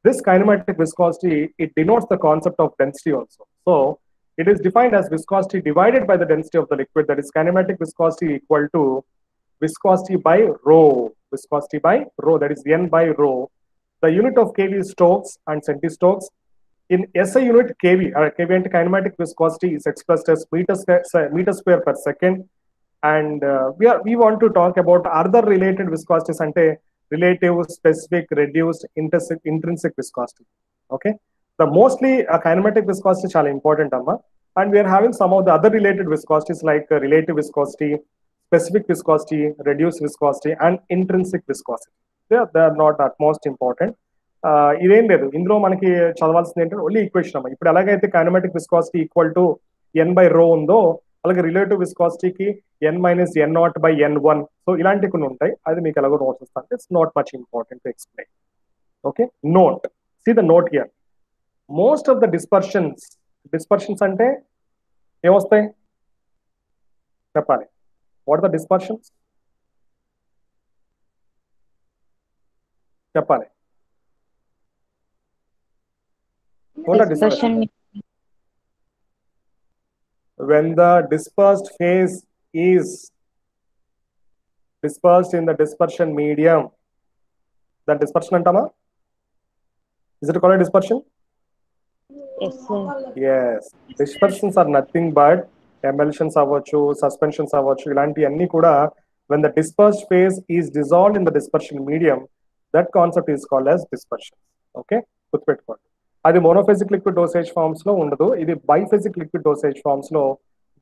S1: This kinematic viscosity, it denotes the concept of density also. So it is defined as viscosity divided by the density of the liquid. That is kinematic viscosity equal to viscosity by rho. Viscosity by rho, that is n by rho. The unit of kV is Stokes and centistokes. In SI unit, kV and kinematic viscosity is expressed as meter square per second. And we want to talk about other related viscosities, ante relative, specific, reduced, intrinsic viscosity. Okay, the mostly kinematic viscosity chala important amma, and we are having some of the other related viscosities like relative viscosity, specific viscosity, reduced viscosity, and intrinsic viscosity. They are not that most important. ఇదేం లేదు, ఇందులో మనకి చదవాల్సింది ఏంటంటే only equation అమ్మ. ఇప్పుడు ఎలాగైతే kinematic viscosity equal to n by rho ఉందో, అలాగే రిలేటివ్ విస్కాసిటీకి n minus n naught by n1. So ఇలాంటివి కొన్ని ఉంటాయి, అది మీకు ఎలాగో నోట్స్ ఇస్తాను. It's not much important to explain. Okay, note, see the note here. Most of the dispersions అంటే ఏమొస్తాయి చెప్పాలి. వాట్ ద డిస్పర్షన్స్ చెప్పాలి.
S3: Dispersion.
S1: When the dispersed phase is dispersed in the dispersion medium, that dispersion antama? Is it called a dispersion?
S3: Yes, sir.
S1: Yes, dispersions are nothing but emulsions avvachu, suspensions avvachu, ilanti anni kuda when the dispersed phase is dissolved in the dispersion medium, that concept is called as dispersion. Okay, గుర్తుపెట్టుకోండి. అది మోనోఫెజిక్ liquid dosage forms లో ఉండదు, ఇది biphasic liquid dosage forms లో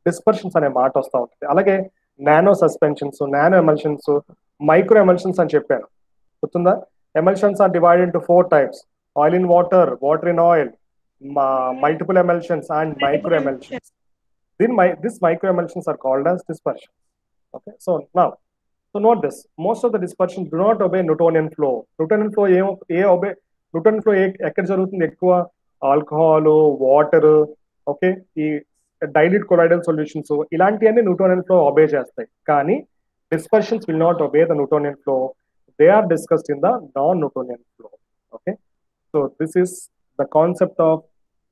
S1: dispersions అనే మాట వస్తూ ఉంటుంది. అలాగే nano suspensions, nano emulsions, micro emulsions అని చెప్పాను, గుర్తుందా? Emulsions are divided into 4 types: oil in water, water in oil, multiple emulsions and micro emulsions. These micro emulsions are called as dispersion. Okay, so note this: most of the dispersions do not obey Newtonian flow. Newtonian flow Newton flow ఎక్కడ జరుగుతుంది ఎక్కువ? Alcohol, water, okay, ఈ dilute colloidal solutions, ఇలాంటివన్నీ Newtonian flow obey చేస్తాయి. కానీ dispersions will not obey the Newtonian flow. They are discussed in the non Newtonian flow. Okay, so this is the concept of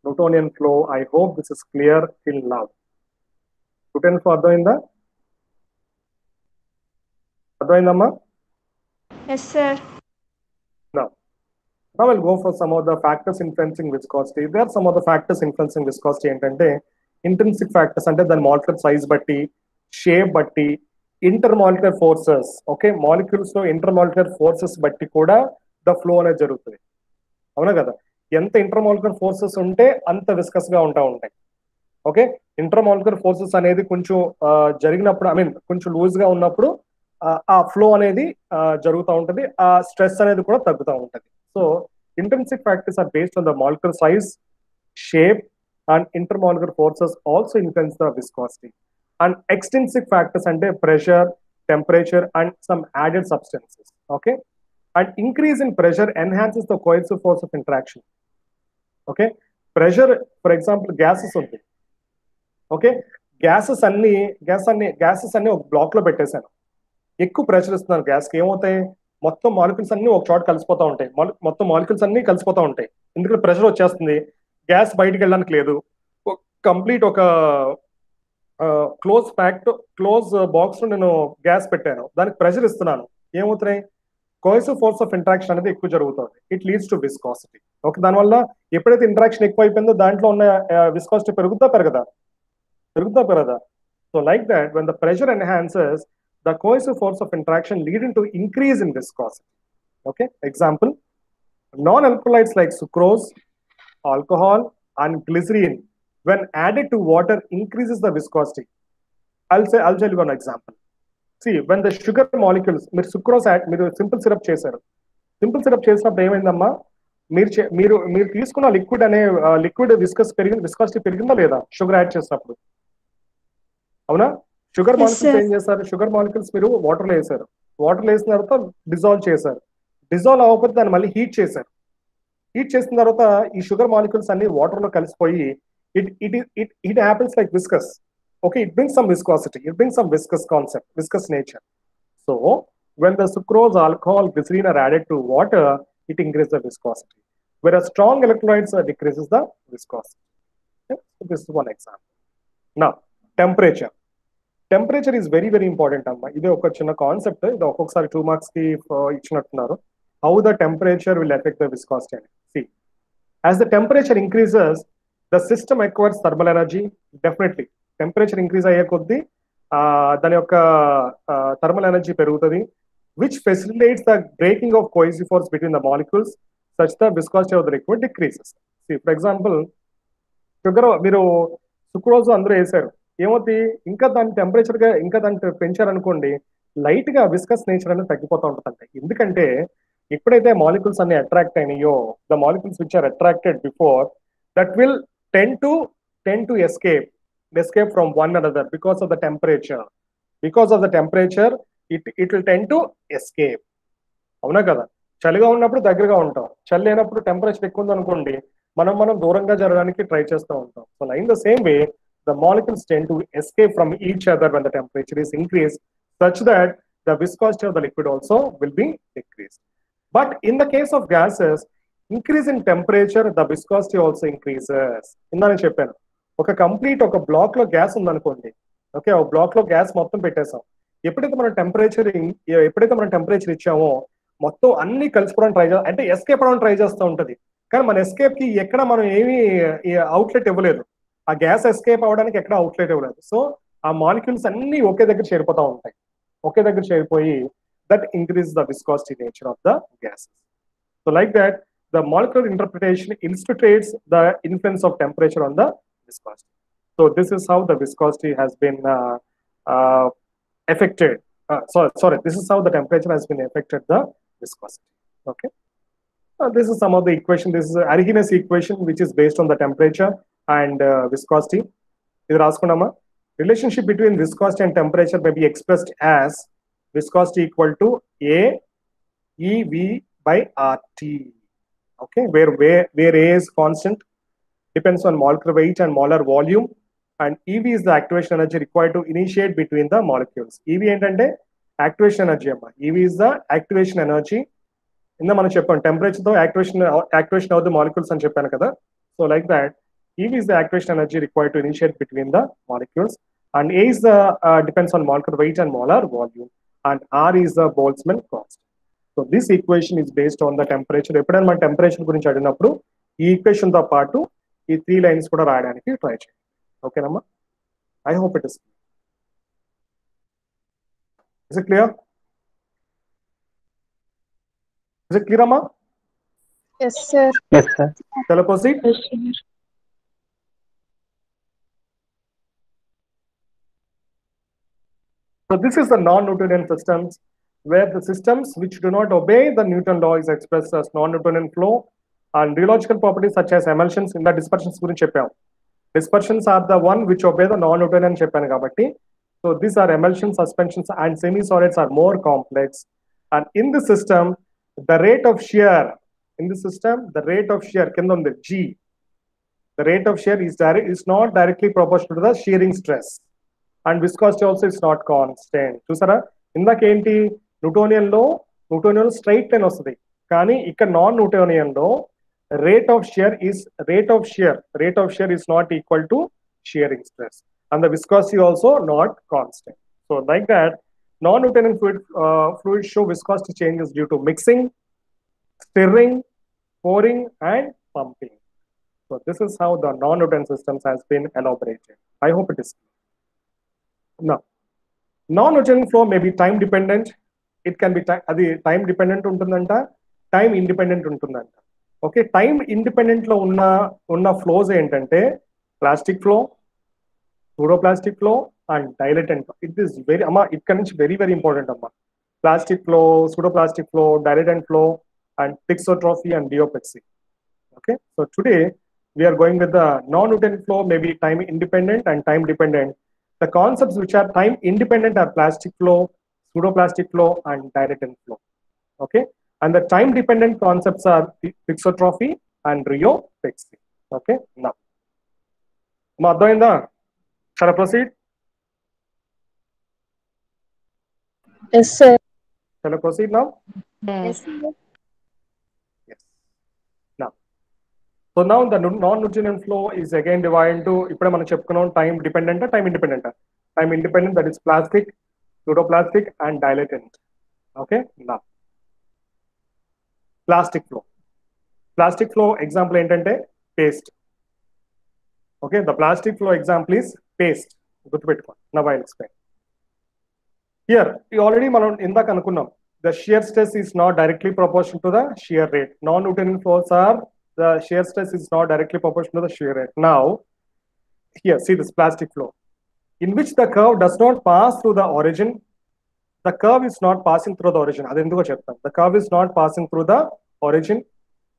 S1: Newtonian flow. I hope this is clear till now. Newtonian flow అర్థమైందమ్మా?
S3: Yes, sir.
S1: Now we'll go for some of the factors influencing viscosity. There are some of the factors influencing viscosity ఏంటంటే intrinsic factors, అంటే దాని molecular size బట్టి, shape బట్టి, intermolecular forces, okay, molecules లో intermolecular forces బట్టి కూడా the flow అనేది జరుగుతుంది. అవునా కదా? ఎంత ఇంటర్మాలిక్యులర్ ఫోర్సెస్ ఉంటే అంత విస్కస్ గా ఉంటాయి. ఓకే, ఇంటర్మాలిక్యులర్ ఫోర్సెస్ అనేది కొంచెం జరిగినప్పుడు, కొంచెం లూజ్ గా ఉన్నప్పుడు ఆ ఫ్లో అనేది జరుగుతూ ఉంటుంది, ఆ స్ట్రెస్ అనేది కూడా తగ్గుతూ ఉంటుంది. So intrinsic factors are based on the molecular size, shape, and intermolecular forces also influence the viscosity. And extrinsic factors under pressure, temperature, and some added substances. Okay, and increase in pressure enhances the coercive force of interaction. Okay, pressure, for example, gases ఉంది. Okay, gases అన్ని ఒక black లో పెట్టేశాను, ఎక్కువ pressure ఇస్తున్నాను గ్యాస్కి, ఏమవుతాయి? మొత్తం molecules అన్ని ఒక చోట కలిసిపోతూ ఉంటాయి. మొత్తం మాలిక్యూల్స్ అన్ని కలిసిపోతూ ఉంటాయి, ఎందుకంటే ప్రెషర్ వచ్చేస్తుంది, గ్యాస్ బయటికి వెళ్ళడానికి లేదు. కంప్లీట్ ఒక క్లోజ్ బాక్స్ లో నేను గ్యాస్ పెట్టాను, దానికి ప్రెషర్ ఇస్తున్నాను, ఏమవుతున్నాయి? కోహెసివ్ ఫోర్స్ ఆఫ్ ఇంటరాక్షన్ అనేది ఎక్కువ జరుగుతుంది. It leads to viscosity. Okay, దానివల్ల ఎప్పుడైతే ఇంటరాక్షన్ ఎక్కువ అయిపోయిందో దాంట్లో ఉన్న విస్కాసిటీ పెరగదా? So like that when the pressure enhances, the coercive force of interaction leading to increase in viscosity. Okay, example: non-alkaloids like sucrose alcohol, and glycerin, when added to water, increases the viscosity. I'll tell you one example. See, when the sugar molecules, మీరు sucrose add, మీరు simple syrup చేశారు. Simple syrup చేసినప్పుడు ఏమైందమ్మా, మీరు తీసుకున్న liquid అనే liquid viscosity పెరిగిందా లేదా షుగర్ యాడ్ చేసినప్పుడు? అవునా? షుగర్ మాలిక్యూల్స్ ఏం చేస్తారు? షుగర్ మాలిక్యూల్స్ మీరు వాటర్లో వేసారు, వాటర్లో వేసిన తర్వాత డిజాల్వ్ చేశారు. డిజాల్వ్ అవ్వకపోతే దాన్ని మళ్ళీ హీట్ చేశారు. హీట్ చేసిన తర్వాత ఈ షుగర్ మాలిక్యూల్స్ అన్ని వాటర్లో కలిసిపోయి it happens like viscous. Okay, it brings some viscosity, it brings some viscous concept, viscous nature. So when the sucrose, alcohol, glycerine are added to water, it increases the viscosity, whereas strong electrolytes decreases the viscosity. Okay? So this is one example. Now temperature is very very important amma. Idi oka chinna concept, idi okkokasari 2 marks ki ichinattunnaru. How the temperature will affect the viscosity. See, as the temperature increases, the system acquires thermal energy. Definitely temperature increase అయ్యే కొద్దీ దాని యొక్క thermal energy పెరుగుతుంది, which facilitates the breaking of cohesive between the molecules such that viscosity of the liquid decreases. See, for example, sugar మీరు sucrose అందరూ వేసారు, ఏమవుతుంది, ఇంకా దాని టెంపరేచర్ గా ఇంకా దాన్ని పెంచారనుకోండి, లైట్ గా విస్కస్ నేచర్ అనేది తగ్గిపోతూ ఉంటుందంట. ఎందుకంటే ఎప్పుడైతే మాలిక్యూల్స్ అన్ని అట్రాక్ట్ అయినాయో, the molecules which are attracted before, that will tend to escape from one another because of the temperature. Because of the temperature, it will tend to escape. అవునా కదా? చలిగా ఉన్నప్పుడు దగ్గరగా ఉంటాం, చలి లేనప్పుడు టెంపరేచర్ ఎక్కువ ఉంది అనుకోండి, మనం దూరంగా జరగడానికి ట్రై చేస్తూ ఉంటాం. So in the same way, the molecules tend to escape from each other when the temperature is increased, such that the viscosity of the liquid also will be decreased. But in the case of gases, increase in temperature, the viscosity also increases. ఇందాక చెప్పాను, ఒక complete ఒక black లో gas ఉందనుకోండి, okay, ఒక black లో gas మొత్తం పెట్టేసాం. ఎప్పుడైతే మనం టెంపరేచర్ ఇచ్చామో, మొత్తం అన్ని కలిసిపోవడానికి ట్రై చేస్తాం, అంటే ఎస్కేప్ అవడానికి ట్రై చేస్తూ ఉంటది. కానీ మన ఎస్కేప్ కి ఎక్కడ మనం ఏమీ అవుట్లెట్ ఇవ్వలేదు, ఆ గ్యాస్ ఎస్కేప్ అవడానికి ఎక్కడ అవుట్లెట్ ఇవ్వలేదు. సో ఆ మాలిక్యూల్స్ అన్ని ఒకే దగ్గర చేరిపోతా ఉంటాయి. ఒకే దగ్గర చేరిపోయి that increase the viscosity nature of the gases. So like that the molecular interpretation illustrates the influence of temperature on the viscosity. So this is how the viscosity has been affected. This is how the temperature has been affected the viscosity. Okay. This is some of the equation. This is Arrhenius equation, which is based on the temperature and viscosity. This raskunama. Relationship between viscosity and temperature may be expressed as viscosity equal to A EV by RT. Okay, where A is constant, depends on molecular weight and molar volume, and EV is the activation energy required to initiate between the molecules. EV ఏంటంటే activation energy అమ్మా. EV is the activation energy. ఇందా మనం చెప్పాం temperature తో activation of the molecules అని చెప్పాను కదా. So like that, EV is the activation energy required to initiate between the molecules, and A is the depends on molecular weight and molar volume, and R is the Boltzmann constant. So this equation is based on the temperature. ఎప్పుడైనా మన temperature గురించి అడిగినప్పుడు ఈ equation తో పాటు ఈ 3 lines కూడా రాయడానికి ట్రై చేయండి. ఓకేనమ్మా? I hope it is clear. Is it clear, Amma?
S3: Yes, sir.
S4: Yes, sir.
S1: Shall I proceed?
S3: Yes, sir.
S1: So this is the non-Newtonian systems, where the systems which do not obey the Newton law is expressed as non-Newtonian flow, and rheological properties such as emulsions in the dispersions గురించి చెప్పాం. Dispersions are the one which obey the non-Newtonian చెప్పాను కాబట్టి. So these are emulsions, suspensions, and semi-solids are more complex. And in the system, the rate of shear కింద ఉంది G. The rate of shear is not directly proportional to the shearing stress, and viscosity also is not constant. చూసారా, ఇందాకేంటి Newtonian లో straight line వస్తుంది, కానీ ఇక్కడ non Newtonian లో rate of shear is not equal to shearing stress, and the viscosity also not constant. So like that, non-Newtonian fluids show viscosity changes due to mixing, stirring, pouring, and pumping. So this is how the non-Newtonian systems has been elaborated. I hope it is clear. Now, non-Newtonian flow may be time dependent. It can be time dependent untundanta, time independent untundanta. Okay, time independent లో ఉన్న flows ఏంటంటే plastic flow, pseudoplastic flow and dilatant flow. It is very అమ్మా, ఇక్కడ నుంచి very very important అమ్మా. Plastic flow, pseudoplastic flow, dilatant flow and thixotrophy and diopexy. Okay, so today we are going with the non-Newton flow, maybe time independent and time dependent. The concepts which are time independent are plastic flow, pseudoplastic flow and dilatant flow. Okay, and the time dependent concepts are thixotrophy and rheopexy. Okay, now shall I proceed?
S3: Yes, sir.
S1: Shall I proceed now?
S3: Yes, sir.
S1: Yes. Now, so now the non-Newtonian flow is again divided into ఇప్పుడు మనం చెప్పుకున్నాం time dependent, time independent. Time independent, that is plastic, pseudoplastic and dilatant. Okay, now plastic flow. Plastic flow example ఏంటంటే paste. Okay, the plastic flow example is paste. గుర్తుపెట్టుకోండి. Now I'll explain. Here, already మనం ఇందాక అనుకున్నాం, the shear stress is not directly proportional to the shear rate. Non-Newtonian flows are, the shear stress is not directly proportional to the shear rate. Now, here, see this plastic flow, in which the curve does not pass through the origin. The curve is not passing through the origin. అదెందుకో చెప్తాను. The curve is not passing through the origin.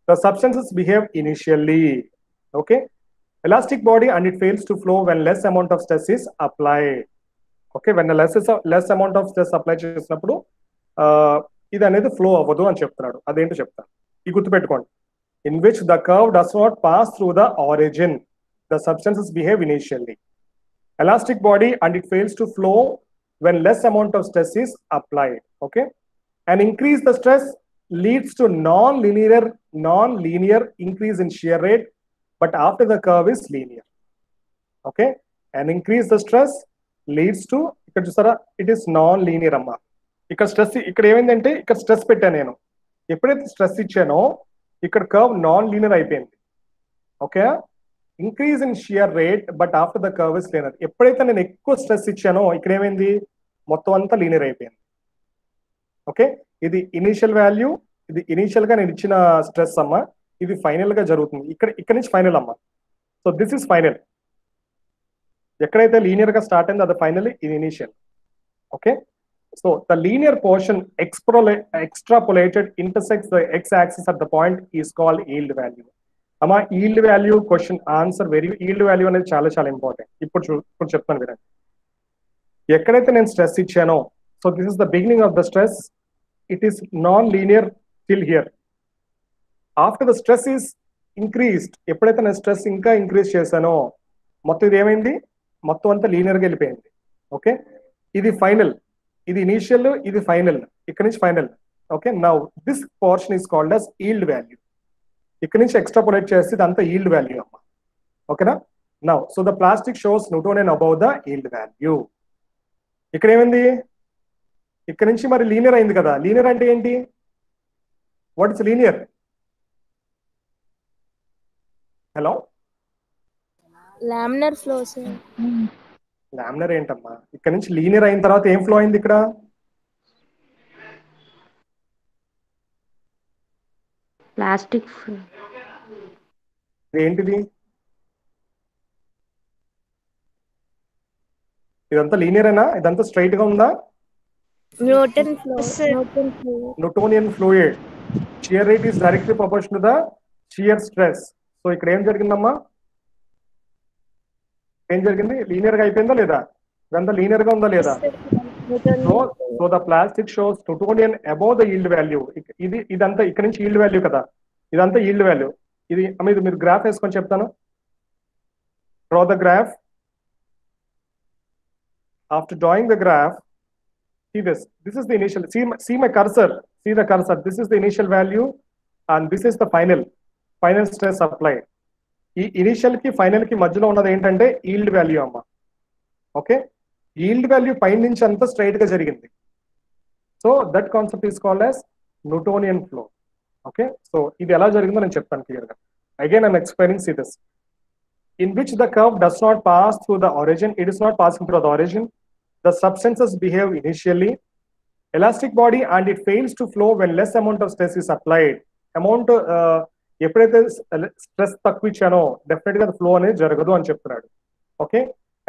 S1: The substances behave initially. Okay, elastic body and it fails to flow when less amount of stress is applied. Okay, when less amount of stress apply చేసినప్పుడు ఇది అనేది flow అవ్వదు అని చెప్తున్నాడు. అదేంటో చెప్తాను, ఈ గుర్తుపెట్టుకోండి. In which the curve does not pass through the origin, the substances behave initially. Elastic body and it fails to flow when less amount of stress is applied. Okay, and increase the stress leads to non-linear increase in shear rate, but after the curve is linear. Okay, and increase the stress leads to, ఇక్కడ చూసారా, it is non linear అమ్మా. ఇక్కడ stress, ఇక్కడ ఏమైందంటే ఇక్కడ stress పెట్టాను నేను, ఎప్పుడైతే స్ట్రెస్ ఇచ్చానో ఇక్కడ కర్వ్ నాన్ లీనియర్ అయిపోయింది. Okay, increase in shear rate but after the curve is linear. ఎప్పుడైతే నేను ఎక్కువ స్ట్రెస్ ఇచ్చానో ఇక్కడ ఏమైంది, మొత్తం అంతా లీనియర్ అయిపోయింది. ఓకే, ఇది ఇనీషియల్ వాల్యూ, ఇది ఇనీషియల్ గా నేను ఇచ్చిన స్ట్రెస్ అమ్మా, ఇది ఫైనల్ గా జరుగుతుంది. ఇక్కడ నుంచి ఫైనల్ అమ్మా. So this is final. ఎక్కడైతే లీనియర్ గా స్టార్ట్ అయిందో అది ఫైనల్, ఇది initial. Okay, so the linear portion extrapolated intersects the x-axis at the point is called yield value. అమ్మా, yield value question answer yield value అనేది చాలా చాలా ఇంపార్టెంట్. ఇప్పుడు చెప్తాను వినండి. ఎక్కడైతే నేను స్ట్రెస్ ఇచ్చానో, so this is the beginning of the stress, it is non linear till here. After the stress is increased, ఎప్పుడైతే నేను స్ట్రెస్ ఇంకా ఇంక్రీజ్ చేశానో మొత్తం ఇది ఏమైంది, మొత్తం అంతా లీనియర్గా వెళ్ళిపోయింది. ఓకే, ఇది ఫైనల్, ఇది ఇనీషియల్, ఇది ఫైనల్, ఇక్కడ నుంచి final. Okay, now this portion is called as yield value. ఇక్కడ నుంచి ఎక్స్ట్రాపోలేట్ చేస్తే ఇదంతా yield value అమ్మా. ఓకేనా, now so the plastic shows Newtonian above the yield value. ఇక్కడ ఏమైంది, ఇక్కడ నుంచి మరి లీనియర్ అయింది కదా. లీనియర్ అంటే ఏంటి, what is linear? Hello,
S3: Laminar flow, sir.
S1: Laminar ఏంటమ్మా, ఇక్కడ నుంచి లీనియర్ అయిన తర్వాత ఏం ఫ్లో అయింది ఇక్కడ?
S4: ప్లాస్టిక్
S1: ఏంటిది, ఇదంతా లీనియరేనా? ఇదంతా స్ట్రైట్ గా ఉందా?
S3: Newton flow. Newton flow.
S1: Newtonian fluid. Shear rate is directly proportional to the shear stress. So ఇక్కడ ఏం జరిగిందమ్మా, ఏం జరిగింది, లీనియర్ గా అయిపోయిందా లేదా? ఇదంతా లీనియర్ గా ఉందా లేదా? So the plastic shows Newtonian above the yield value. ఇదంతా ఇక్కడ నుంచి yield value కదా, ఇదంతా yield value. ఇది మీరు గ్రాఫ్ వేసుకొని చెప్తాను. Draw the graph. After drawing the graph, see this. This is the initial. See my cursor. See the cursor. This is the initial value, and this is the final stress applied. ఈ initial కి final కి మధ్యలో ఉన్నది ఏంటంటే yield value అమ్మా. Okay, yield value పై నుంచి అంతా straight గా జరిగింది. So that concept is called as Newtonian flow. Okay, so ఇది ఎలా జరిగిందో నేను చెప్తాను క్లియర్ గా. Again I'm explaining. See this. In which the curve does not pass through the origin, it is not passing through the origin. The substances behave initially. Elastic body and it fails to flow when less amount of stress is applied. ఎప్పుడైతే stress తక్కువ ఇచ్చానో definite గా flow అనేది జరగదు అని చెప్తున్నాడు. Okay,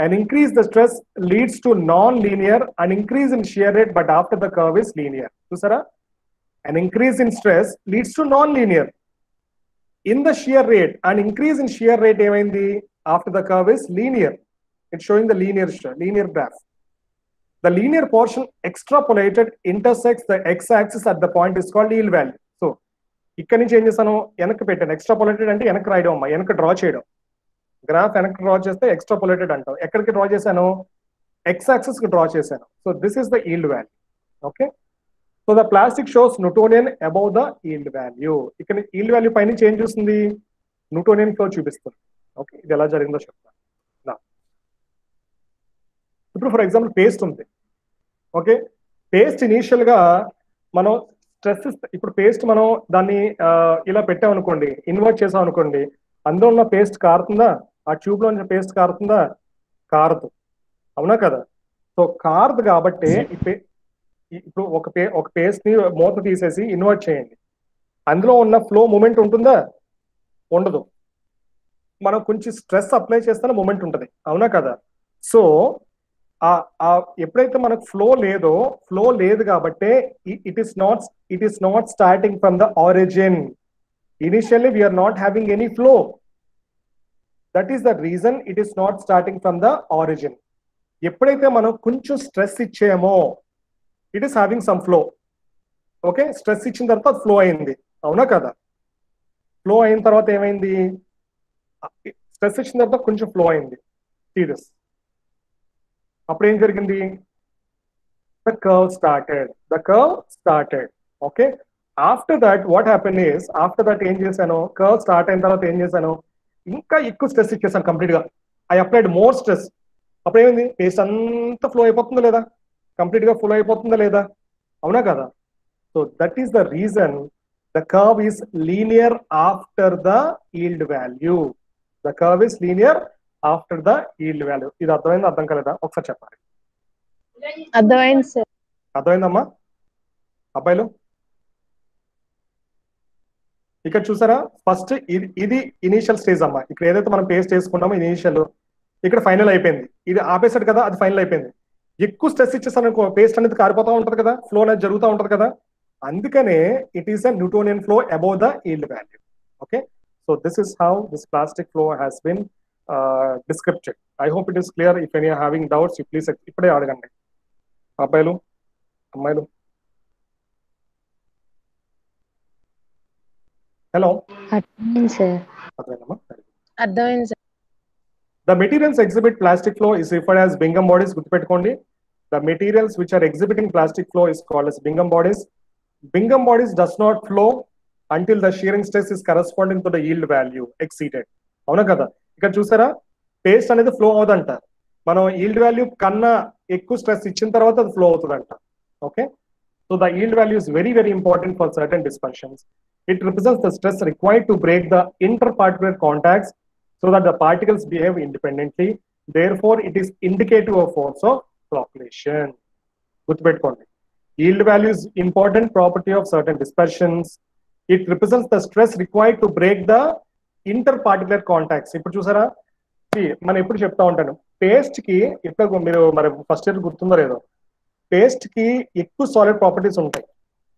S1: and increase the stress leads to non linear and increase in shear rate but after the curve is linear. చూసారా, an increase in stress leads to non-linear in the shear rate, and increase in shear rate ఏమైంది after the curve is linear. It's showing the linear graph. The linear portion extrapolated intersects the x-axis at the point is called yield value. So ఇక్కడ నుంచి ఏం చేస్తాను, వెనక్కి పెట్టాను. ఎక్స్ట్రాపోలేటెడ్ అంటే వెనక్కి రాయడం అమ్మా, వెనక్కి డ్రా చేయడం. గ్రాఫ్ వెనక్కి డ్రా చేస్తే ఎక్స్ట్రాపోలేటెడ్ అంటాం. ఎక్కడికి డ్రా చేశాను, x-axis కి డ్రా చేశాను. So this is the yield value. Okay, so the plastic shows Newtonian above the yield value. ఇక్కడ yield value పైన ఏం చూస్తుంది, న్యూటోనియన్ ఫ్లో చూపిస్తుంది. ఓకే, ఇది ఎలా జరిగిందో చెప్తాను. ఇప్పుడు ఫర్ ఎగ్జాంపుల్ పేస్ట్ ఉంది. ఓకే, పేస్ట్ ఇనీషియల్ గా మనం స్ట్రెస్ ఇప్పుడు పేస్ట్ మనం దాన్ని ఇలా పెట్టామనుకోండి, ఇన్వర్ట్ చేసాం అనుకోండి, అందులో ఉన్న పేస్ట్ కారుతుందా, ఆ ట్యూబ్ లో ఉన్న పేస్ట్ కారుతుందా, కారదు. అవునా కదా? సో కారదు కాబట్టి ఇప్పుడు ఒక పేస్ట్ ని మూత తీసేసి ఇన్వర్ట్ చేయండి, అందులో ఉన్న ఫ్లో మూమెంట్ ఉంటుందా, ఉండదు. మనం కొంచెం స్ట్రెస్ అప్లై చేస్తేనే మూమెంట్ ఉంటుంది. అవునా కదా? సో ఎప్పుడైతే మనకు ఫ్లో లేదు కాబట్టి it is not starting from the origin. Initially we are not having any flow. That is the reason it is not starting from the origin. ఎప్పుడైతే మనం కొంచెం స్ట్రెస్ ఇచ్చామో it is having some flow. Okay, stress ఇచ్చిన తర్వాత flow అయింది. అవునా కదా? Flow అయిన తర్వాత ఏమైంది, స్ట్రెస్ ఇచ్చిన తర్వాత కొంచెం ఫ్లో అయింది. సీరియస్ అప్పుడు ఏం జరిగింది, the curve started. Okay, after that what happen is, after that ఏం చేశాను, కర్వ్ స్టార్ట్ అయిన తర్వాత ఏం చేశాను, ఇంకా ఎక్కువ స్ట్రెస్ ఇచ్చేసాను కంప్లీట్ గా. I applied more stress. అప్పుడు ఏమైంది, పేస్ట్ అంతా ఫ్లో అయిపోతుందా లేదా, కంప్లీట్ గా ఫ్లో అయిపోతుందా లేదా? అవునా కదా? So that is the reason the curve is linear after the yield value. The curve is linear after the yield value. ఇది అర్థమైంది, అర్థం కాలేదా? ఒకసారి చెప్పాలి.
S3: అర్థమైంది సార్.
S1: అర్థమైందమ్మా అబ్బాయిలు? ఇక్కడ చూసారా, ఫస్ట్ ఇది ఇనీషియల్ స్టేజ్ అమ్మా. ఇక్కడ ఏదైతే మనం పేస్ట్ చేసుకున్నామో ఇనీషియల్, ఇక్కడ ఫైనల్ అయిపోయింది. ఇది ఆపేసాడు కదా, అది ఫైనల్ అయిపోయింది. ఎక్కువ స్ట్రెస్ ఇచ్చేసాను, పేస్ట్ అనేది కారిపోతూ ఉంటది కదా, ఫ్లో అనేది జరుగుతూ ఉంటది కదా. అందుకనే it is a Newtonian flow above the yield value. Okay, so this is how this plastic flow has been descripted. I hope it is clear. If any having doubts please ఇప్పుడే అడగండి అబ్బాయిలు అమ్మాయిలు. Hello,
S4: అర్థమైంది sir.
S1: అర్థమైందమ్మా?
S3: అర్థమైంది sir.
S1: The materials exhibit plastic flow is referred as Bingham bodies. గుర్తుపెట్టుకోండి, the materials which are exhibiting plastic flow is called as Bingham bodies. Bingham bodies does not flow until the shearing stress is corresponding to the yield value exceeded. అవునా కదా? ఇక్కడ చూసారా, paste అనేది flow అవుదంట, మనం yield value కన్నా ఎక్కువ stress ఇచ్చిన తర్వాత అది ఫ్లో అవుతుందంట. Okay, so the yield value is very very important for certain dispersions. It represents the stress required to break the interparticular contacts so that the particles behave independently. Therefore, it is indicative of force of flocculation. గుర్తుపెట్టుకోండి, yield value is important property of certain dispersions. It represents the stress required to break the interparticular contacts. ఇప్పుడు చూసారా, మనం ఎప్పుడు చెప్తా ఉంటాను, paste కి ఇప్పుడు మీరు మరి ఫస్ట్ ఇయర్ గుర్తుందో లేదో, పేస్ట్ కి ఎక్కువ సాలిడ్ ప్రాపర్టీస్ ఉంటాయి.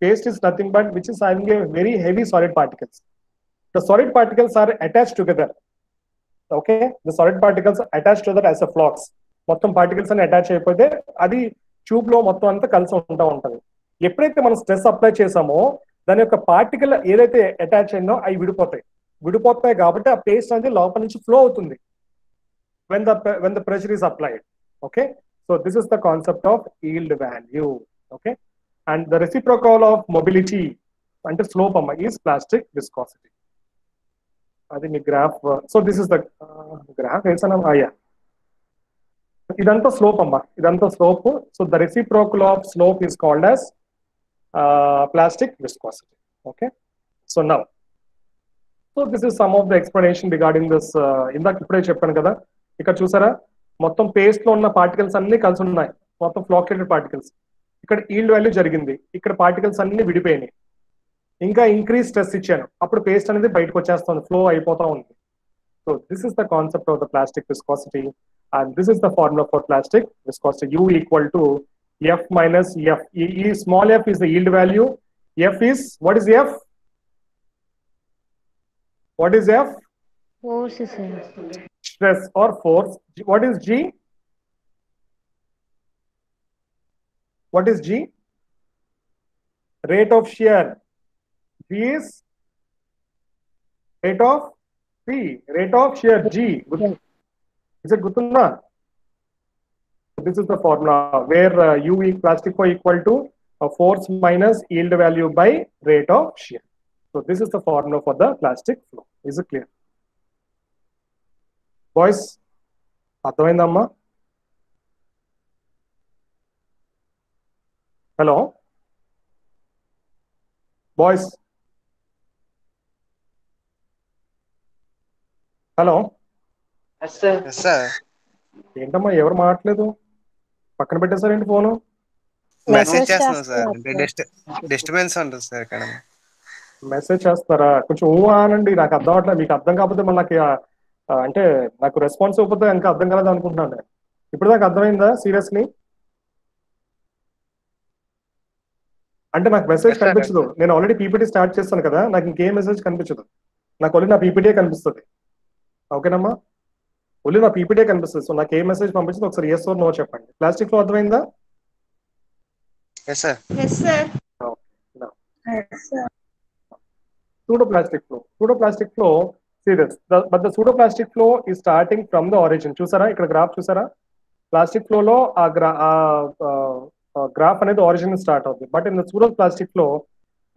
S1: Paste is nothing but which is having a very heavy solid particles. The solid particles are attached together. Okay, the solid particles are attached together as a flux. మొత్తం particles అని attach అయిపోతే అది tube లో మొత్తం అంతా కలిసి ఉంటా ఉంటది. ఎప్పుడైతే మనం స్ట్రెస్ అప్లై చేసామో దాని యొక్క పార్టికల్ ఏదైతే అటాచ్ అయిందో అవి విడిపోతాయి కాబట్టి ఆ పేస్ట్ అనేది లోపల నుంచి ఫ్లో అవుతుంది when the pressure is applied. Okay, so this is the concept of yield value. Okay, and the reciprocal of mobility అంటే స్లోప్ అమ్మ is plastic viscosity. అది మీ graph. So this is the graph వేసాను. ఇదంతా slope అమ్మా, ఇదంతా slope. So the reciprocal of slope is called as plastic viscosity. Okay, so now so this is some of the explanation regarding this. ఇందాక ఇప్పుడే చెప్పాను కదా, ఇక్కడ చూసారా మొత్తం పేస్ట్ లో ఉన్న పార్టికల్స్ అన్ని కలిసి ఉన్నాయి, మొత్తం ఫ్లాక్యులేటెడ్ పార్టికల్స్. ఇక్కడ yield వాల్యూ జరిగింది, ఇక్కడ పార్టికల్స్ అన్ని విడిపోయినాయి. ఇంకా ఇంక్రీజ్ స్ట్రెస్ ఇచ్చాను, అప్పుడు పేస్ట్ అనేది బయటకు వచ్చేస్తుంది, ఫ్లో అయిపోతా ఉంది. So this is the concept of the plastic viscosity, and this is the formula for plastic viscosity. U equal to F minus F. Small f is the yield value. F is, what is F? What is F?
S4: Force, sir.
S1: Stress or force. What is G? What is G? Rate of shear. G is rate of P. Rate of shear G. Is it Gutunda? This is the formula where U plastic flow equal to force minus yield value by rate of shear. So this is the formula for the plastic flow. Is it clear? Boys, అర్థమైందమ్మా? Hello boys, hello.
S2: Yes sir.
S5: Yes sir.
S1: ఏంటమ్మా ఎవరు మాట్లాడలేదు, పక్కన పెట్టేశారేంటి phone?
S5: Message చేస్తున్నాం సార్, అంటే disturbance ఉంటుంది సార్ ఇక్కడ.
S1: మెసేజ్ చేస్తారా? కొంచెం ఊ అనండి, నాకు అర్థం అవట్లేదు. మీకు అర్థం కాకపోతే మళ్ళీ నాకు అంటే నాకు రెస్పాన్స్ ఇవ్వకపోతే ఇంకా అర్థం కాలేదు అనుకుంటున్నాను నేను. ఇప్పుడు నాకు అర్థమైందా సీరియస్లీ? అంటే నాకు మెసేజ్ కనిపించదు, నేను ఆల్రెడీ పీపీటీ స్టార్ట్ చేస్తాను కదా, నాకు ఇంకేం మెసేజ్ కనిపించదు, నాకు ఓన్లీ నా పీపీటీ కనిపిస్తుంది. ఓకేనమ్మా, ఓన్లీ నా పీపీటీ కనిపిస్తుంది. సో నాకు ఏ మెసేజ్ పంపించింది ఒకసారి ఎస్ ఆర్ నో చెప్పండి. ప్లాస్టిక్ ఫ్లో అర్థమైందా?
S5: Yes sir.
S1: Pseudoplastic flow. Pseudoplastic flow, see this. But the pseudoplastic flow is starting from the origin. చూసారా ఇక్కడ గ్రాఫ్ చూసారా? ప్లాస్టిక్ ఫ్లో లో ఆ గ్రాఫ్ అనేది origin స్టార్ట్ అవుతుంది. But in the pseudoplastic flow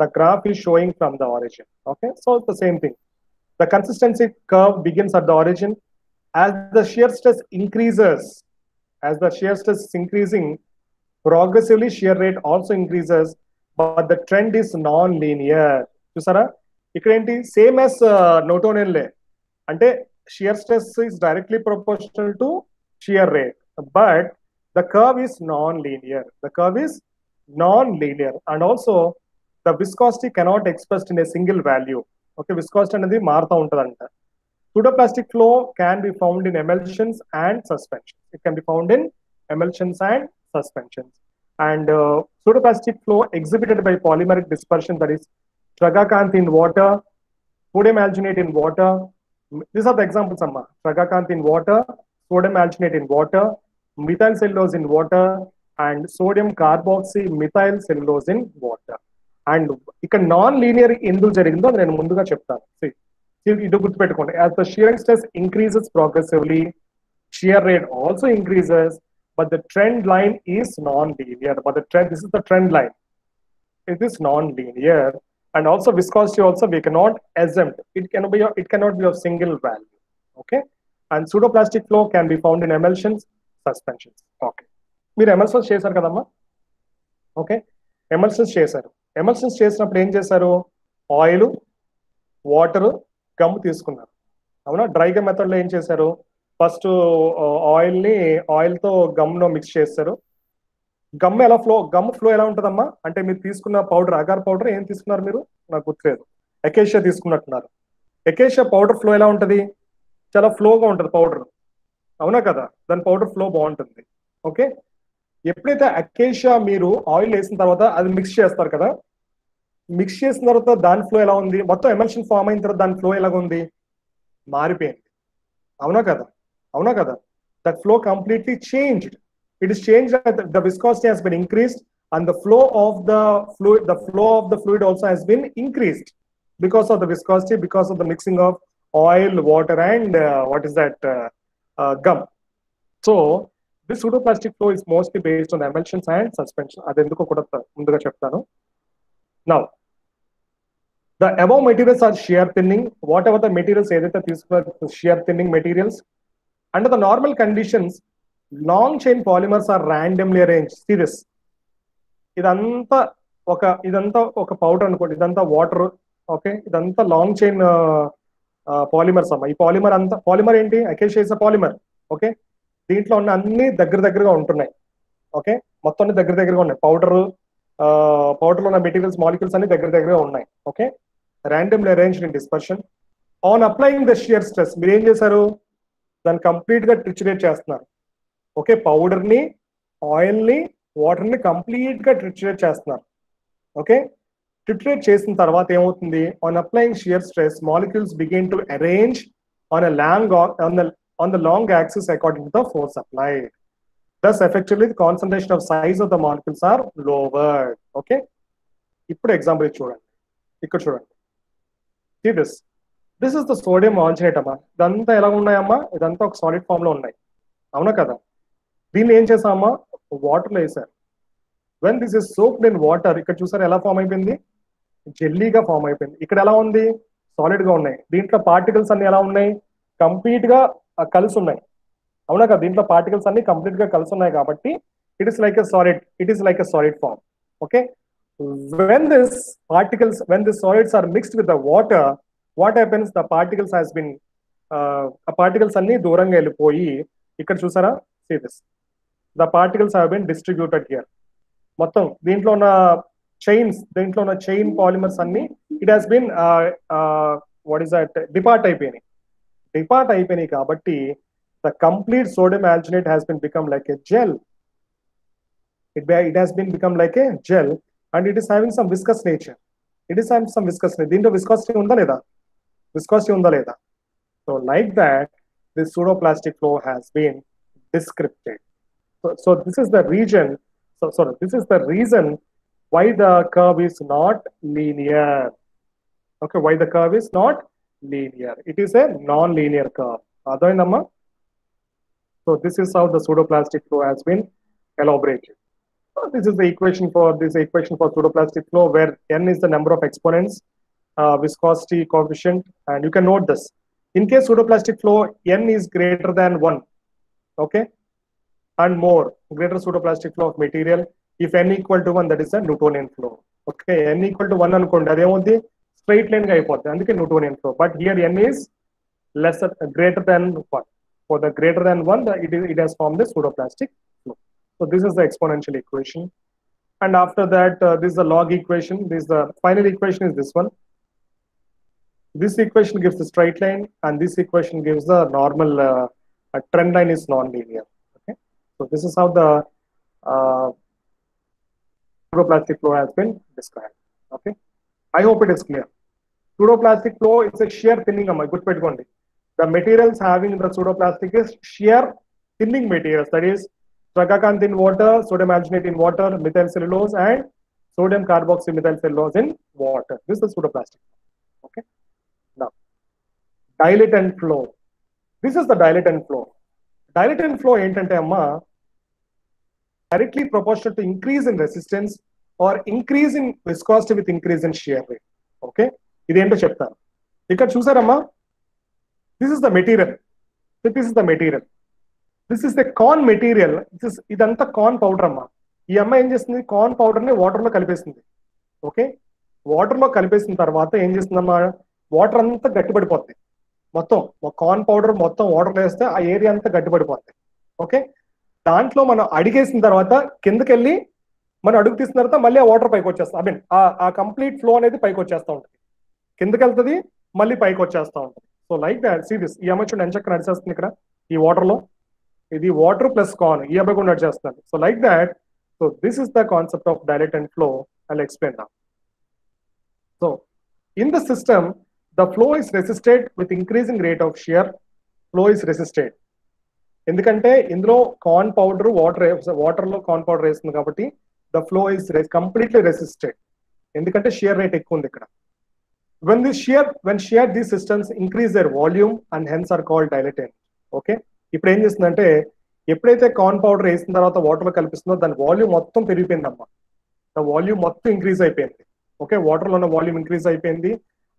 S1: the graph is showing from the origin. Okay, so it's the same thing. The consistency curve begins at the origin. As the shear stress increases, as the shear stress is increasing, progressively shear rate also increases, but the trend is non-linear. చూసారా ఇక్కడ ఏంటి? Same as నోటోనియన్ లే, అంటే shear stress is directly proportional to shear rate, but the curve is non-linear. The curve is non-linear, and also the viscosity cannot expressed in a single value. Okay, viscosity అనేది మారుతూ ఉంటుందంట. Pseudoplastic flow can be found in emulsions and suspensions. It can be found in emulsions and suspensions. And pseudoplastic flow exhibited by polymeric dispersion, that is Tragacanth in water, sodium alginate in water. These are the examples, Amma. Tragacanth in water, sodium alginate in water, methyl cellulose in water, and sodium carboxy methyl cellulose in water. And ఇక్కడ non linear ఎందుకు జరిగిందో నేను ముందుగా చెప్తాను. ఇది గుర్తుపెట్టుకోండి. As the shearing stress increases progressively, shear rate also increases, but the trend line is non-linear. But the trend, this is the trend line. It is non-linear. And also viscosity also we cannot assume. It cannot be of single value. Okay. And pseudoplastic flow can be found in emulsions, suspensions. Okay. మీరు emulsions చేశారు కదమ్మా? Okay, emulsions చేశారు. Emulsions చేసినప్పుడు ఏం చేశారు? Oil, water, gum తీసుకున్నారు, అవునా? Dry gum మెథడ్లో ఏం చేశారు? ఫస్ట్ ఆయిల్తో గమ్ను మిక్స్ చేస్తారు. గమ్ ఫ్లో ఎలా ఉంటుందమ్మా? అంటే మీరు తీసుకున్న పౌడర్, అగార్ పౌడర్ ఏం తీసుకున్నారు మీరు? నాకు గుర్తులేదు. ఎకేషియా తీసుకున్నట్టున్నారు. ఎకేషియా పౌడర్ ఫ్లో ఎలా ఉంటుంది? చాలా ఫ్లోగా ఉంటుంది పౌడర్, అవునా కదా? దాని పౌడర్ ఫ్లో బాగుంటుంది. ఓకే, ఎప్పుడైతే అకేషియా మీరు ఆయిల్ వేసిన తర్వాత అది మిక్స్ చేస్తారు కదా, మిక్స్ చేసిన తర్వాత దాని ఫ్లో ఎలా ఉంది? మొత్తం ఎమల్షన్ ఫామ్ అయిన తర్వాత దాని ఫ్లో ఎలాగ ఉంది? మారిపోయింది, అవునా కదా? అవునా కదా? That flow completely changed. It is changed. The viscosity has been increased, and the flow of the fluid also has been increased because of the viscosity, because of the mixing of oil, water, and gum. So this pseudoplastic flow is mostly based on emulsions and suspension. Adenduko kuda munduga cheptanu. Now, the above materials are shear thinning. Whatever the materials edaithe తీసుకున్న shear thinning materials, under the normal conditions, long chain polymers are randomly arranged. See this. ఇదంతా ఒక powder అనుకోండి, ఇదంతా water. Okay, ఇదంతా long chain polymers అమ్మ. ఈ polymer ఏంటి? Acacia is polymer. Okay, దీంట్లో ఉన్న అన్ని దగ్గరగా ఉంటున్నాయి. ఓకే, మొత్తం దగ్గరగా ఉన్నాయి. పౌడర్, పౌడర్లో ఉన్న మెటీరియల్స్ మాలిక్యూల్స్ అన్ని దగ్గర ఉన్నాయి. Okay, randomly arranged in dispersion. On applying the shear stress మీరు ఏం చేశారు, దాన్ని కంప్లీట్ గా ట్రిచురేట్ చేస్తున్నారు. ఓకే, పౌడర్ ని, ఆయిల్ ని, వాటర్ ని కంప్లీట్ గా ట్రిచురేట్ చేస్తున్నారు. ఓకే, ట్రిచురేట్ చేసిన తర్వాత ఏమవుతుంది, on applying shear stress molecules begin to arrange on on the long axis according to the force applied. Thus, effectively, the concentration of size of the molecules are lowered. Okay. ఇప్పుడు example చూడండి, ఇక్కడ చూడండి. See this. This is the sodium alginate అమ్మా. ఇదంతా ఎలా ఉన్నాయమ్మా, ఇదంతా ఒక సాలిడ్ ఫామ్ లో ఉన్నాయి, అవునా కదా? దీన్ని ఏం చేసామమ్మా, వాటర్లో వేసారు. When this is soaked in water, ఇక్కడ చూసారు ఎలా ఫామ్ అయిపోయింది, జెల్లీగా ఫామ్ అయిపోయింది. ఇక్కడ ఎలా ఉంది, సాలిడ్ గా ఉన్నాయి. దీంట్లో పార్టికల్స్ అన్ని ఎలా ఉన్నాయి, కంప్లీట్ గా కలిసి ఉన్నాయి, అవునా కదా? దీంట్లో పార్టికల్స్ అన్ని కంప్లీట్ గా కలిసి ఉన్నాయి కాబట్టి it is like a solid form. Okay, when the solids are mixed with the water, what happens, the particles has been particles అన్ని దూరంగా వెళ్ళిపోయి ఇక్కడ చూసారా, see this, the particles have been distributed here. మొత్తం దీంట్లో ఉన్న చైన్ పాలిమర్స్ అన్ని it has been depart అయిపోయినాయి కాబట్టి the complete sodium alginate has been become like a gel. It has been become like a gel and it is having some viscous nature. దీంట్లో viscosity ఉందా లేదా? So like that, this pseudoplastic flow has been descripted. So this is the reason why the curve is not linear. Okay, why the curve is not linear? It is a non-linear curve. Adhaindamma? So this is how the pseudoplastic flow has been elaborated. This is the equation for pseudoplastic flow, where n is the number of exponents, viscosity coefficient, and you can note this. In case pseudoplastic flow, n is greater than 1, okay, and more, greater pseudoplastic flow of material. If n equal to 1, that is a Newtonian flow. Okay, n equal to 1 anukondi ademundi straight line ga ayipothadi, anduke Newtonian flow. But here n is greater than 1. For the greater than 1, it has formed the pseudoplastic flow. So this is the exponential equation. And after that, this is the log equation. The final equation is this one. This equation gives the straight line, and this equation gives the normal trend line is non-linear. Okay. So this is how the pseudoplastic flow has been described. Okay. I hope it is clear. Pseudoplastic flow is a shear thinning. Good pettukondi. The materials having the pseudoplastic is shear thinning materials. That is tragacanth in water, sodium alginate in water, methyl cellulose, and sodium carboxymethyl cellulose in water. This is pseudoplastic. Okay. Now, dilatant flow. This is the dilatant flow. Dilatant flow ఏంటంటే అమ్మా, directly proportional to increase in resistance or increase in viscosity with increase in shear rate. Okay. ఇదేంటో చెప్తాను. ఇక్కడ చూసారమ్మా, this is the material. This is the corn material. ఇదంతా corn powder అమ్మా. ఈ అమ్మాయి ఏం చేస్తుంది, కార్న్ పౌడర్ ని వాటర్ లో కలిపేసింది. ఓకే, వాటర్ లో కలిపేసిన తర్వాత ఏం చేస్తుందమ్మా, వాటర్ అంతా గట్టిపడిపోతుంది. మొత్తం కార్న్ పౌడర్ మొత్తం వాటర్ వేస్తే ఆ ఏరియా అంతా గట్టిపడిపోతుంది. ఓకే, దాంట్లో మనం అడిగేసిన తర్వాత కిందకెళ్ళి మనం అడుగు తీసిన తర్వాత మళ్ళీ ఆ వాటర్ పైకి వచ్చేస్తాం. ఐ మీన్ ఆ కంప్లీట్ ఫ్లో అనేది పైకి వచ్చేస్తూ ఉంటుంది, కిందకి వెళ్తుంది, మళ్ళీ పైకి వచ్చేస్తూ ఉంటుంది. So like that, see this, ఈ అమ్మాయి చూడండి ఎంచక్క నడిచేస్తుంది ఇక్కడ ఈ వాటర్ లో. ఇది వాటర్ ప్లస్ కార్న్, ఈ అబ్బాయి కూడా నడిచేస్తుంది. So like that, so this is the concept of dilatant flow. I'll explain now. So in the system, the flow is resisted with increasing rate of shear. Flow is resisted ఎందుకంటే ఇందులో corn powder water లో corn powder వేస్తుంది కాబట్టి the flow is completely resisted ఎందుకంటే shear rate ఎక్కువ ఉంది ఇక్కడ. When shear these systems increase their volume and hence are called dilatant. Okay, ఇప్పుడు ఏం చేస్తుందంటే ఎప్పుడైతే కార్న్ పౌడర్ వేసిన తర్వాత వాటర్ లో కల్పిస్తుందో దాని వాల్యూమ్ మొత్తం పెరిగిపోయిందమ్మా. ద వాల్యూమ్ మొత్తం ఇంక్రీజ్ అయిపోయింది. ఓకే, వాటర్ లో ఉన్న వాల్యూమ్ ఇంక్రీజ్ అయిపోయింది.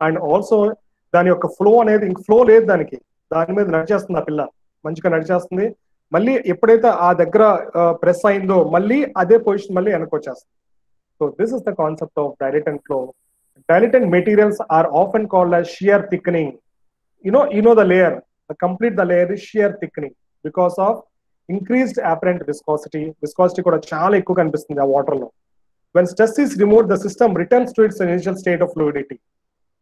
S1: అండ్ ఆల్సో దాని యొక్క ఫ్లో అనేది ఫ్లో లేదు, దాని మీద నడిచేస్తుంది ఆ పిల్ల, మంచిగా నడిచేస్తుంది. మళ్ళీ ఎప్పుడైతే ఆ దగ్గర ప్రెస్ అయిందో మళ్ళీ అదే పొజిషన్ మళ్ళీ వెనక్కి వచ్చేస్తుంది. So this is the concept of dilatant flow. Dilatant materials are often called as shear thickening. You know the layer, the layer is shear thickening because of increased apparent viscosity. Viscosity కూడా చాలా ఎక్కువ కనిపిస్తుంది ఆ water లో. when stress is removed, the system returns to its initial state of fluidity.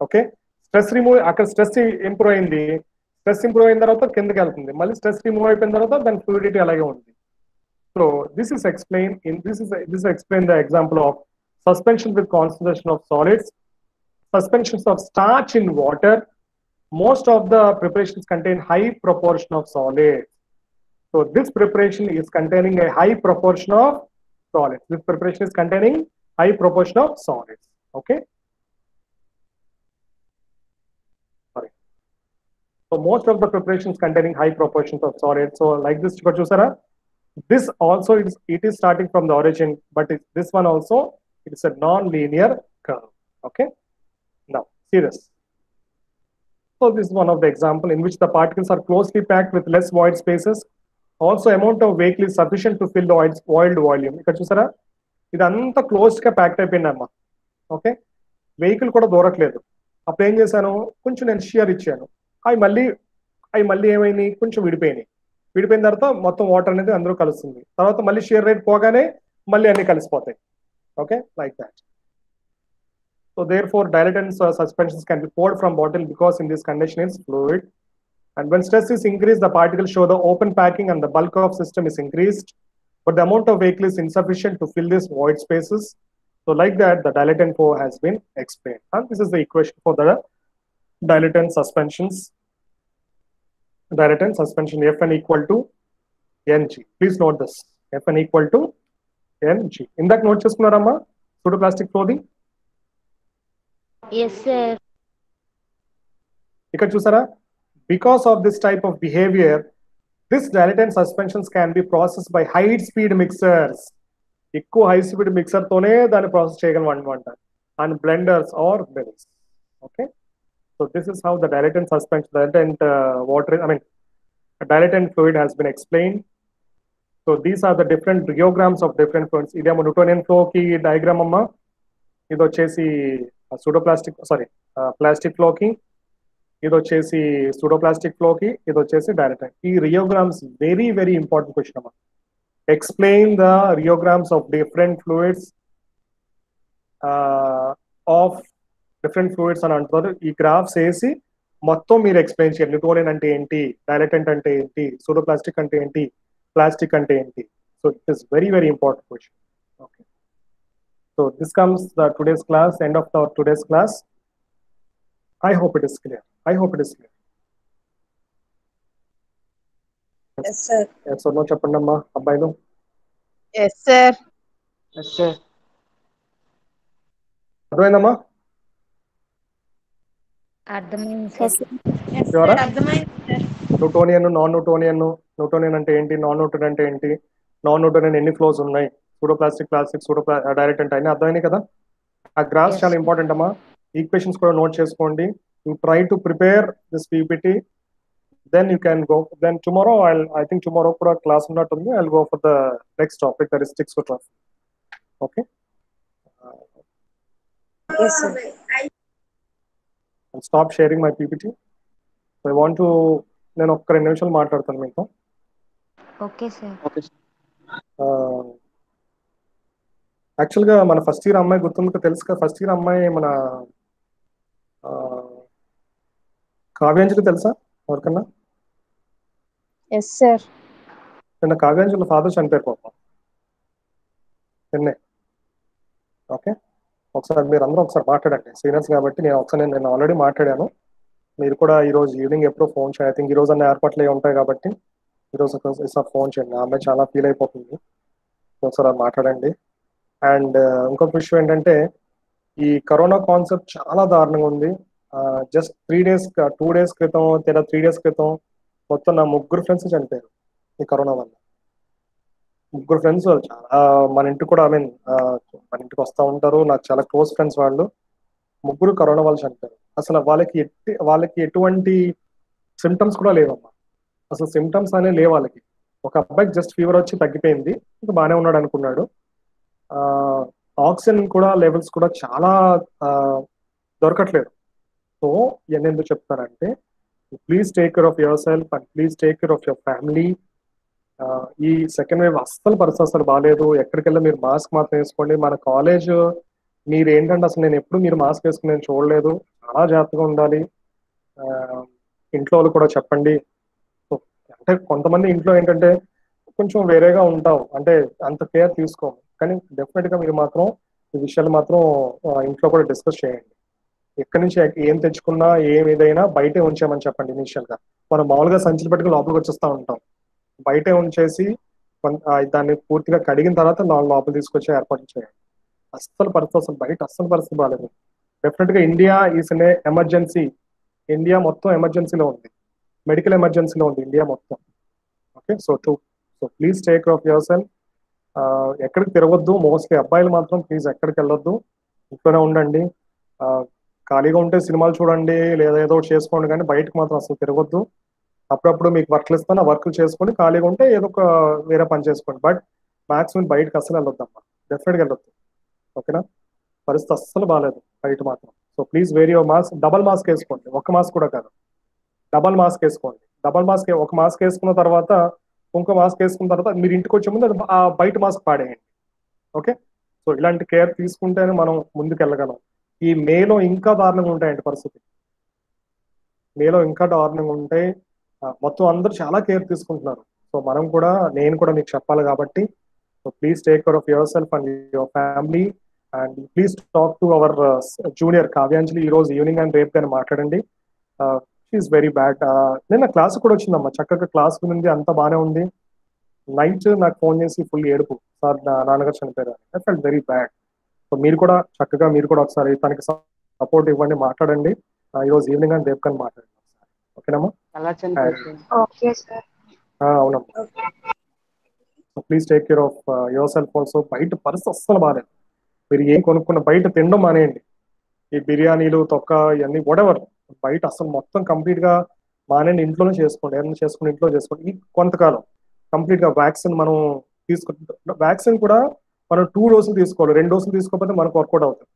S1: Okay, stress remove, అక్కడ stress improve అయింది, stress improve అయిన తర్వాత కిందకి వెళ్తుంది, మళ్ళీ స్ట్రెస్ రిమూవ్ అయిపోయిన తర్వాత దాని ఫ్లూయిడిటీ అలాగే ఉంది. So this is explain the example of suspension with concentration of solids, suspensions of starch in water. Most of the preparations contain high proportion of solids. So this preparation is containing a high proportion of solids. This preparation is containing high proportion of solids. Okay. Sorry. So most of the preparations containing high proportions of solids. So like this, this also it is starting from the origin, but this one also it is a non-linear curve. Okay. Now see this. So this is one of the example in which the particles are closely packed with less void spaces. Also amount of vehicle is sufficient to fill the void volume. ఇక్కడ చూసారా, ఇదంతా closed గా pact అయిపోయిందమ్మా. Okay, vehicle కూడా దూరట్లేదు. అప్పుడు ఏం చేశాను, కొంచెం నేను షియర్ ఇచ్చాను, అవి మళ్ళీ ఏమైంది, కొంచెం విడిపోయిన తర్వాత మొత్తం వాటర్ అనేది అందరూ కలుస్తుంది. తర్వాత మళ్ళీ షియర్ రేట్ పోగానే మళ్ళీ అన్ని కలిసిపోతాయి. Okay, like that. So therefore dilatants suspensions can be poured from bottle because in this condition is fluid. And when stress is increased, the particles show the open packing and the bulk of system is increased, but the amount of vehicle is insufficient to fill these void spaces. So like that, the dilatant flow has been explained. And this is the equation for the dilatant suspensions. Dilatant suspension Fn equal to Ng. Please note this. Fn equal to Ng. In that note chestunnaramma pseudoplastic flow di.
S4: Yes, sir.
S1: ఇక్కడ చూసారా, because of this type of behavior, this dilatant suspensions can be processed by high speed mixers. ఎక్కువ high speed mixer తోనే దాన్ని process చేయగలం అనమాట, and blenders are mills. Okay, so this is how the dilatant suspension, dilatant dilatant fluid has been explained. So these are the different rheograms of different fluids. ఇదేమో Newtonian flow కి diagram అమ్మా, ఇది వచ్చేసి pseudoplastic plastic flow కి, ఇది వచ్చేసి pseudoplastic flow కి, ఇది వచ్చేసి డైరెక్ట్. ఈ rheograms very very important question అమ్మా. Explain the rheograms of different fluids of different fluids అని అంటారు. ఈ గ్రాఫ్స్ వేసి మొత్తం మీరు ఎక్స్ప్లెయిన్ చేయాలి. న్యూటోనియన్ అంటే ఏంటి, డైలటెంట్ అంటే ఏంటి, సూడోప్లాస్టిక్ అంటే ఏంటి, ప్లాస్టిక్ అంటే ఏంటి. So it is very very important question. Okay, so this comes the today's class, end of the today's class. I hope it is clear.
S3: Yes, sir.
S1: Yes or no చెప్పండమ్మా అబ్బాయిలు.
S3: Yes, sir.
S2: Yes, sir.
S1: అర్థమైందమ్మా?
S4: అర్థమైంది
S3: Yes,
S4: sir.
S3: sir.
S1: Sure?
S3: అర్థమైంది sir.
S1: Newtonian, non Newtonian అంటే ఏంటి, non Newtonian అంటే ఏంటి, non Newtonian ఎన్ని ఫ్లోస్ ఉన్నాయి, సూడోప్లాస్టిక్, ప్లాస్టిక్, డైరెక్ట్ అన్ని అర్థమైనాయి కదా. ఆ గ్రాఫ్స్ చాలా ఇంపార్టెంట్ అమ్మా. ఈక్వేషన్స్ కూడా నోట్ చేసుకోండి. You try to prepare this PPT, then you can go. Then tomorrow I think tomorrow కూడా క్లాస్ ఉన్నట్టుంది. I will go for the next topic, that is thixotropic. Okay,
S3: Yes, sir.
S1: I'll stop sharing my PPT. So I want to, నేను ఒక్క 2 నిమిషాలు మాట్లాడతాను మీతో.
S4: Okay sir.
S1: యాక్చువల్గా మన first year అమ్మాయి గుర్తుందో తెలుసు కదా, ఫస్ట్ ఇయర్ అమ్మాయి మన కావ్యాంజలి తెలుసా ఎవరికన్నా?
S3: Yes, sir.
S1: నిన్న కావ్యాంజలి ఫాదర్ చనిపోయారు పాపం నిన్నే. ఓకే, ఒకసారి మీరు అందరూ ఒకసారి మాట్లాడండి, సీనియర్స్ కాబట్టి. నేను ఆల్రెడీ మాట్లాడాను. మీరు కూడా ఈరోజు ఈవినింగ్ ఎప్పుడో ఫోన్ చేయండి. ఐ థింక్ ఈరోజు అన్ని ఏర్పాట్లు ఉంటాయి కాబట్టి ఈరోజు ఒకసారి ఫోన్ చేయండి. ఆ అమ్మాయి చాలా ఫీల్ అయిపోతుంది, ఒకసారి మాట్లాడండి. అండ్ ఇంకొక విషయం ఏంటంటే, ఈ కరోనా కాన్సెప్ట్ చాలా దారుణంగా ఉంది. జస్ట్ 2 డేస్ క్రితం లేదా 3 డేస్ క్రితం మొత్తం నా 3 ఫ్రెండ్స్ చనిపోయారు ఈ కరోనా వల్ల. 3 ఫ్రెండ్స్ చాలా మన ఇంటికి కూడా, మన ఇంటికి వస్తూ ఉంటారు, నాకు చాలా క్లోజ్ ఫ్రెండ్స్ వాళ్ళు. 3 కరోనా వాళ్ళు చనిపోయారు. అసలు వాళ్ళకి ఎటువంటి సిమ్టమ్స్ కూడా లేవమ్మా. అసలు సిమ్టమ్స్ అనేవి లేవు వాళ్ళకి. ఒక అబ్బాయికి జస్ట్ ఫీవర్ వచ్చి తగ్గిపోయింది, ఇంకా బాగానే ఉన్నాడు అనుకున్నాడు. ఆక్సిజన్ కూడా లెవెల్స్ కూడా చాలా దొరకట్లేదు. సో నేను ఎందుకు చెప్తానంటే, please take care of your self and please take care of your family. ఈ సెకండ్ వేవ్ అస్సలు పరిస్థితి అసలు బాగాలేదు. ఎక్కడికెళ్ళా మీరు మాస్క్ మాత్రం వేసుకోండి. మన కాలేజ్ మీరు ఏంటంటే అసలు నేను ఎప్పుడు మీరు మాస్క్ వేసుకుని నేను చూడలేదు. చాలా జాగ్రత్తగా ఉండాలి. ఆ, ఇంట్లో వాళ్ళు కూడా చెప్పండి. సో, అంటే కొంతమంది ఇంట్లో ఏంటంటే కొంచెం వేరేగా ఉంటాం, అంటే అంత కేర్ తీసుకోము. కానీ డెఫినెట్ గా మీరు మాత్రం ఈ విషయాలు మాత్రం ఇంట్లో కూడా డిస్కస్ చేయండి. ఎక్కడి నుంచి ఏం తెచ్చుకున్నా ఏం ఏదైనా బయటే ఉంచామని చెప్పండి. ఇనిషియల్ గా మనం మామూలుగా సంచులు పెట్టుకుని లోపలికి వచ్చేస్తా ఉంటాం. బయటే ఉంచేసి దాన్ని పూర్తిగా కడిగిన తర్వాత లోపల తీసుకొచ్చి ఏర్పాటు చేయండి. అస్సలు పరిస్థితి అసలు బయట అస్సలు పరిస్థితి బాగాలేదు. డెఫినెట్ గా India is in emergency. India మొత్తం ఎమర్జెన్సీలో ఉంది, మెడికల్ ఎమర్జెన్సీలో ఉంది ఇండియా మొత్తం. Okay, so please take care of your self. ఎక్కడికి తిరగొద్దు, మోస్ట్లీ అబ్బాయిలు మాత్రం ప్లీజ్ ఎక్కడికి వెళ్ళొద్దు, ఇంట్లోనే ఉండండి. ఆ, ఖాళీగా ఉంటే సినిమాలు చూడండి లేదా ఏదో ఒకటి చేసుకోండి, కానీ బయటకు మాత్రం అసలు తిరగొద్దు. అప్పుడప్పుడు మీకు వర్క్లు ఇస్తాను, ఆ వర్క్లు చేసుకొని ఖాళీగా ఉంటే ఏదో ఒక వేరే పని చేసుకోండి. బట్ మాక్సిమం బయటకు అసలు వెళ్ళొద్దమ్మా, డెఫినెట్గా వెళ్ళొద్దు. ఓకేనా, పరిస్థితి అస్సలు బాగాలేదు బయట మాత్రం. So please wear your mask. Double mask వేసుకోండి, ఒక మాస్క్ కూడా కాదు, డబల్ మాస్క్ వేసుకోండి. డబల్ మాస్క్ ఒక మాస్క్ వేసుకున్న తర్వాత ఇంకో మాస్క్ వేసుకున్న తర్వాత మీరు ఇంటికి వచ్చే ముందు అది ఆ బయట మాస్క్ పాడేయండి. ఓకే, సో ఇలాంటి కేర్ తీసుకుంటేనే మనం ముందుకు వెళ్ళగలం. ఈ మేలో ఇంకా దారుణంగా ఉంటాయండి పరిస్థితి. మేలో ఇంకా దారుణంగా ఉంటే మొత్తం అందరూ చాలా కేర్ తీసుకుంటున్నారు. సో మనం కూడా, నేను కూడా మీకు చెప్పాలి కాబట్టి, so please take care of your self and your family. And please talk to our junior Kavyanjali ఈ రోజు ఈవినింగ్ అండ్ రేపు కానీ మాట్లాడండి. She is very bad. నిన్న క్లాస్ కూడా వచ్చిందమ్మా, చక్కగా క్లాస్ ఉంది, అంతా బాగానే ఉంది. నైట్ నాకు ఫోన్ చేసి ఫుల్ ఏడుపు, సార్ నా నాన్నగారు చనిపోయారు. I felt very bad. So మీరు కూడా చక్కగా మీరు కూడా ఒకసారి తనకి సపోర్ట్ ఇవ్వండి, మాట్లాడండి. ఈరోజు ఈవినింగ్ అని రేపు కానీ మాట్లాడండి. ఓకేనమ్మా?
S2: ఎలా చనిపోయారు?
S3: Okay sir.
S1: అవునమ్మా. Please take care of your self also. బయట పరిస్థితి అస్సలు బాగాలేదు. మీరు ఏం కొనుక్కున్న బయట తినడం మానేయండి. ఈ బిర్యానీలు తొక్క ఇవన్నీ వడెవర్ బయట అసలు మొత్తం కంప్లీట్ గా మానేయండి. ఇంట్లోనే చేసుకోండి, ఏమైనా చేసుకుని ఇంట్లో చేసుకోండి. ఈ కొంతకాలం కంప్లీట్ గా వ్యాక్సిన్ మనం తీసుకుంటాం. వ్యాక్సిన్ కూడా మనం 2 డోసులు తీసుకోవాలి, 2 డోసులు తీసుకోకపోతే మనకు వర్కౌట్ అవుతుంది.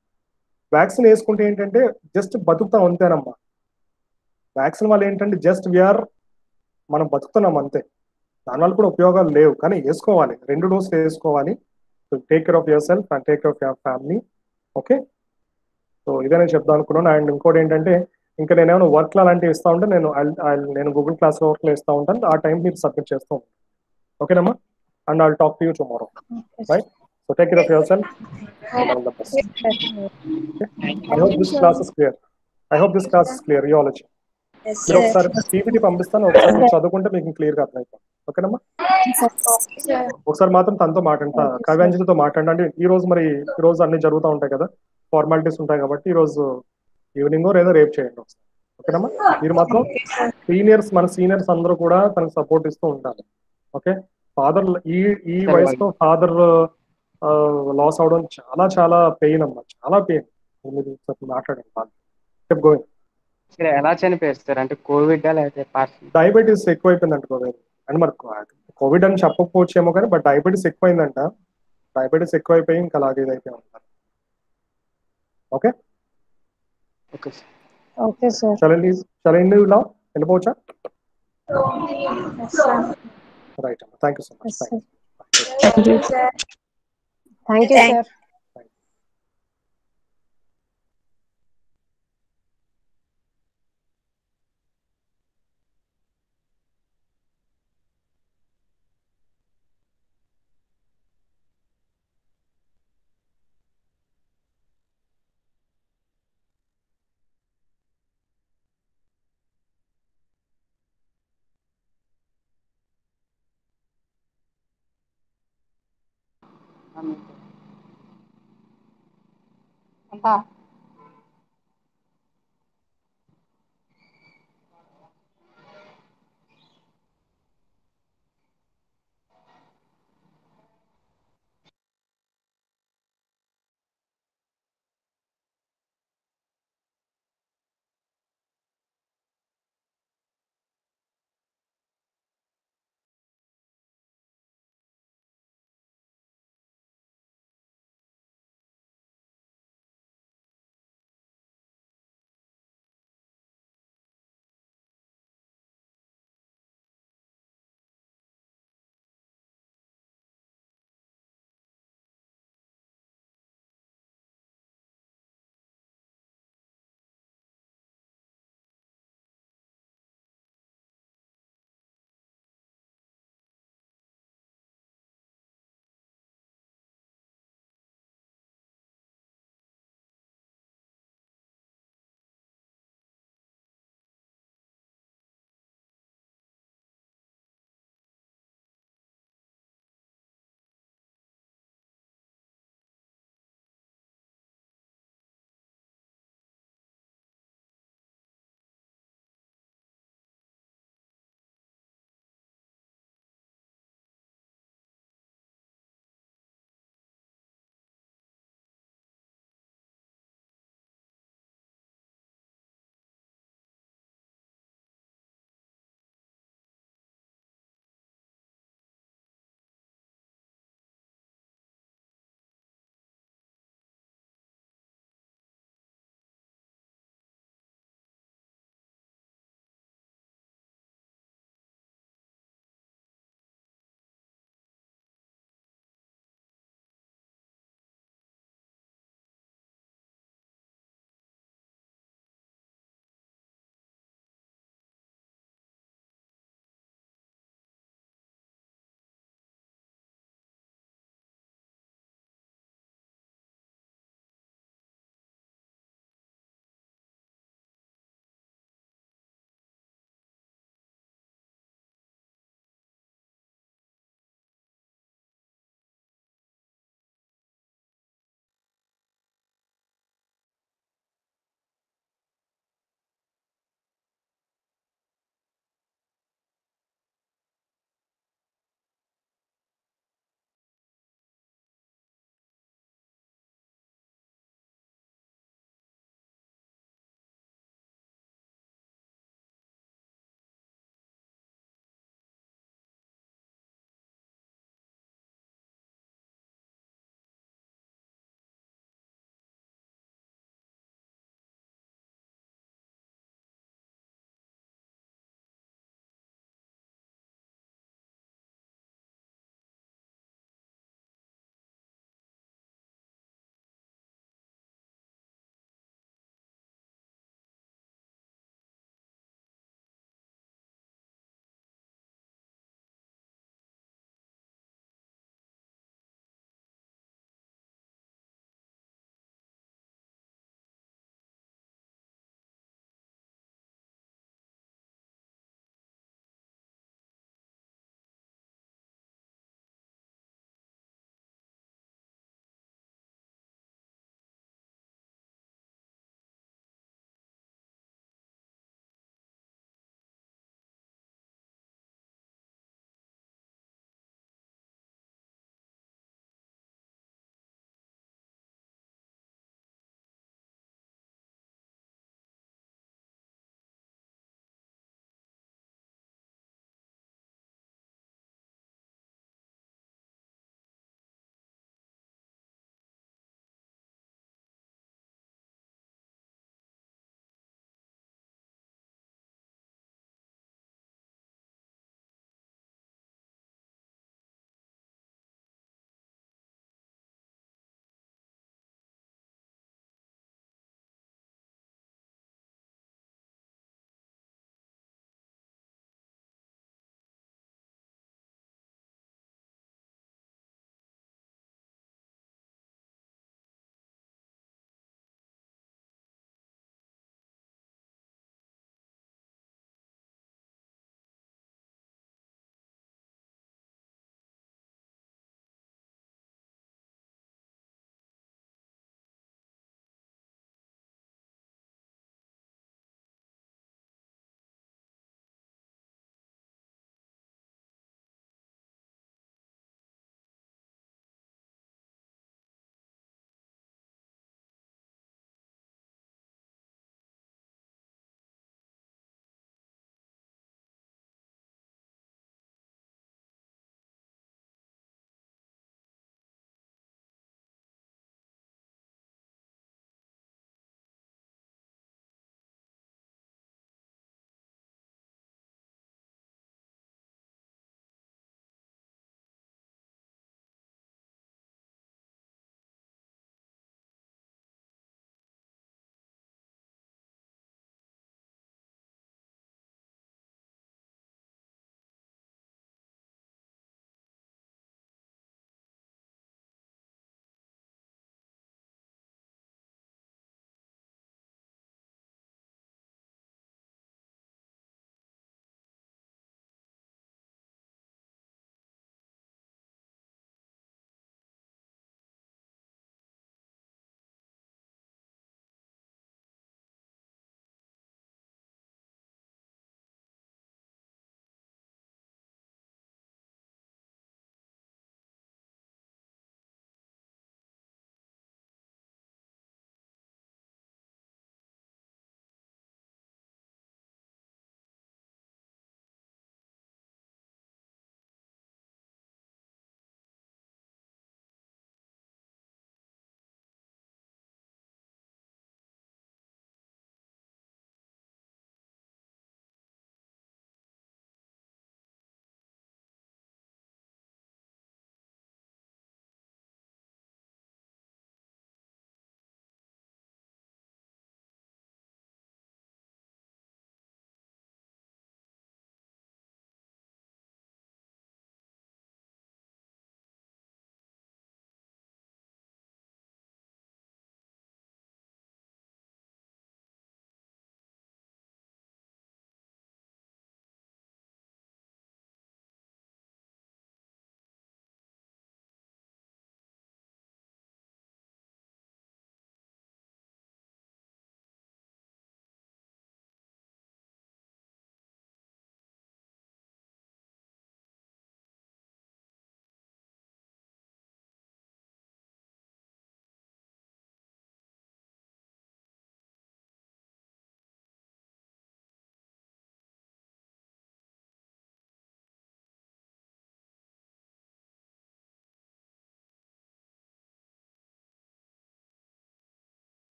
S1: వ్యాక్సిన్ వేసుకుంటే ఏంటంటే జస్ట్ బతుకుతాం అంతేనమ్మా. వ్యాక్సిన్ వల్ల ఏంటంటే జస్ట్ వీఆర్ మనం బతుకుతున్నాం అంతే, దానివల్ల కూడా ఉపయోగాలు లేవు. కానీ వేసుకోవాలి, 2 డోసులు వేసుకోవాలి. So take care of your self and take care of your family. Okay, so ఇదే నేను చెప్దాం అనుకున్నాను. అండ్ ఇంకోటి ఏంటంటే, ఇంకా నేను ఏమైనా వర్క్లు అలాంటివి ఇస్తా ఉంటే నేను గూగుల్ క్లాస్ లో వర్క్లు ఇస్తా ఉంటాను, ఆ టైం మీరు సబ్మిట్ చేస్తూ ఉంటాను. ఓకేనమ్మా? And I'll talk to you tomorrow. Right, so take care of your self and all the best. I hope this class is clear. I hope this class is clear. Rheology మీరు ఒకసారి PPT పంపిస్తాను, ఒకసారి మీరు చదువుకుంటే మీకు clear గా అర్థమైపోతుంది. ఓకేనమ్మా? ఒకసారి మాత్రం తనతో మాట్లాడతా, కావ్యాంజలితో మాట్లాడండి. ఈ రోజు అన్ని జరుగుతూ ఉంటాయి కదా, ఫార్మాలిటీస్ ఉంటాయి కాబట్టి ఈ రోజు ఈవినింగ్ లేదా రేపు చేయండి ఒకసారి. ఓకేనమ్మా? మీరు మాత్రం మన సీనియర్స్ అందరూ కూడా తనకు సపోర్ట్ ఇస్తూ ఉంటారు. ఓకే, ఫాదర్ ఈ ఈ వయసులో ఫాదర్ లాస్ అవడం చాలా చాలా పెయిన్ అమ్మా, చాలా పెయిన్. మీరు మాట్లాడండి బాగా. చెప్ గోవింద్.
S2: సరే, ఎలా చనిపోయారు సార్? అంటే కోవిడ్ లేకపోతే పార్సల్?
S1: డయాబెటీస్ ఎక్కువైపోయిందంట గోవింద్. అండ్ మరి కోవిడ్ అని చెప్పకపోవచ్చేమో కానీ, బట్ డయాబెటీస్ ఎక్కువైందంట. డయాబెటీస్ ఎక్కువైపోయి ఇంకా అలాగే ఇదైతే ఉంటారు. Okay,
S2: okay sir.
S3: Okay sir.
S1: చలండి ఇలా వెళ్ళిపోవచ్చా? రైట్ అమ్మా, thank you so much.
S3: Thank you sir.
S2: అంతా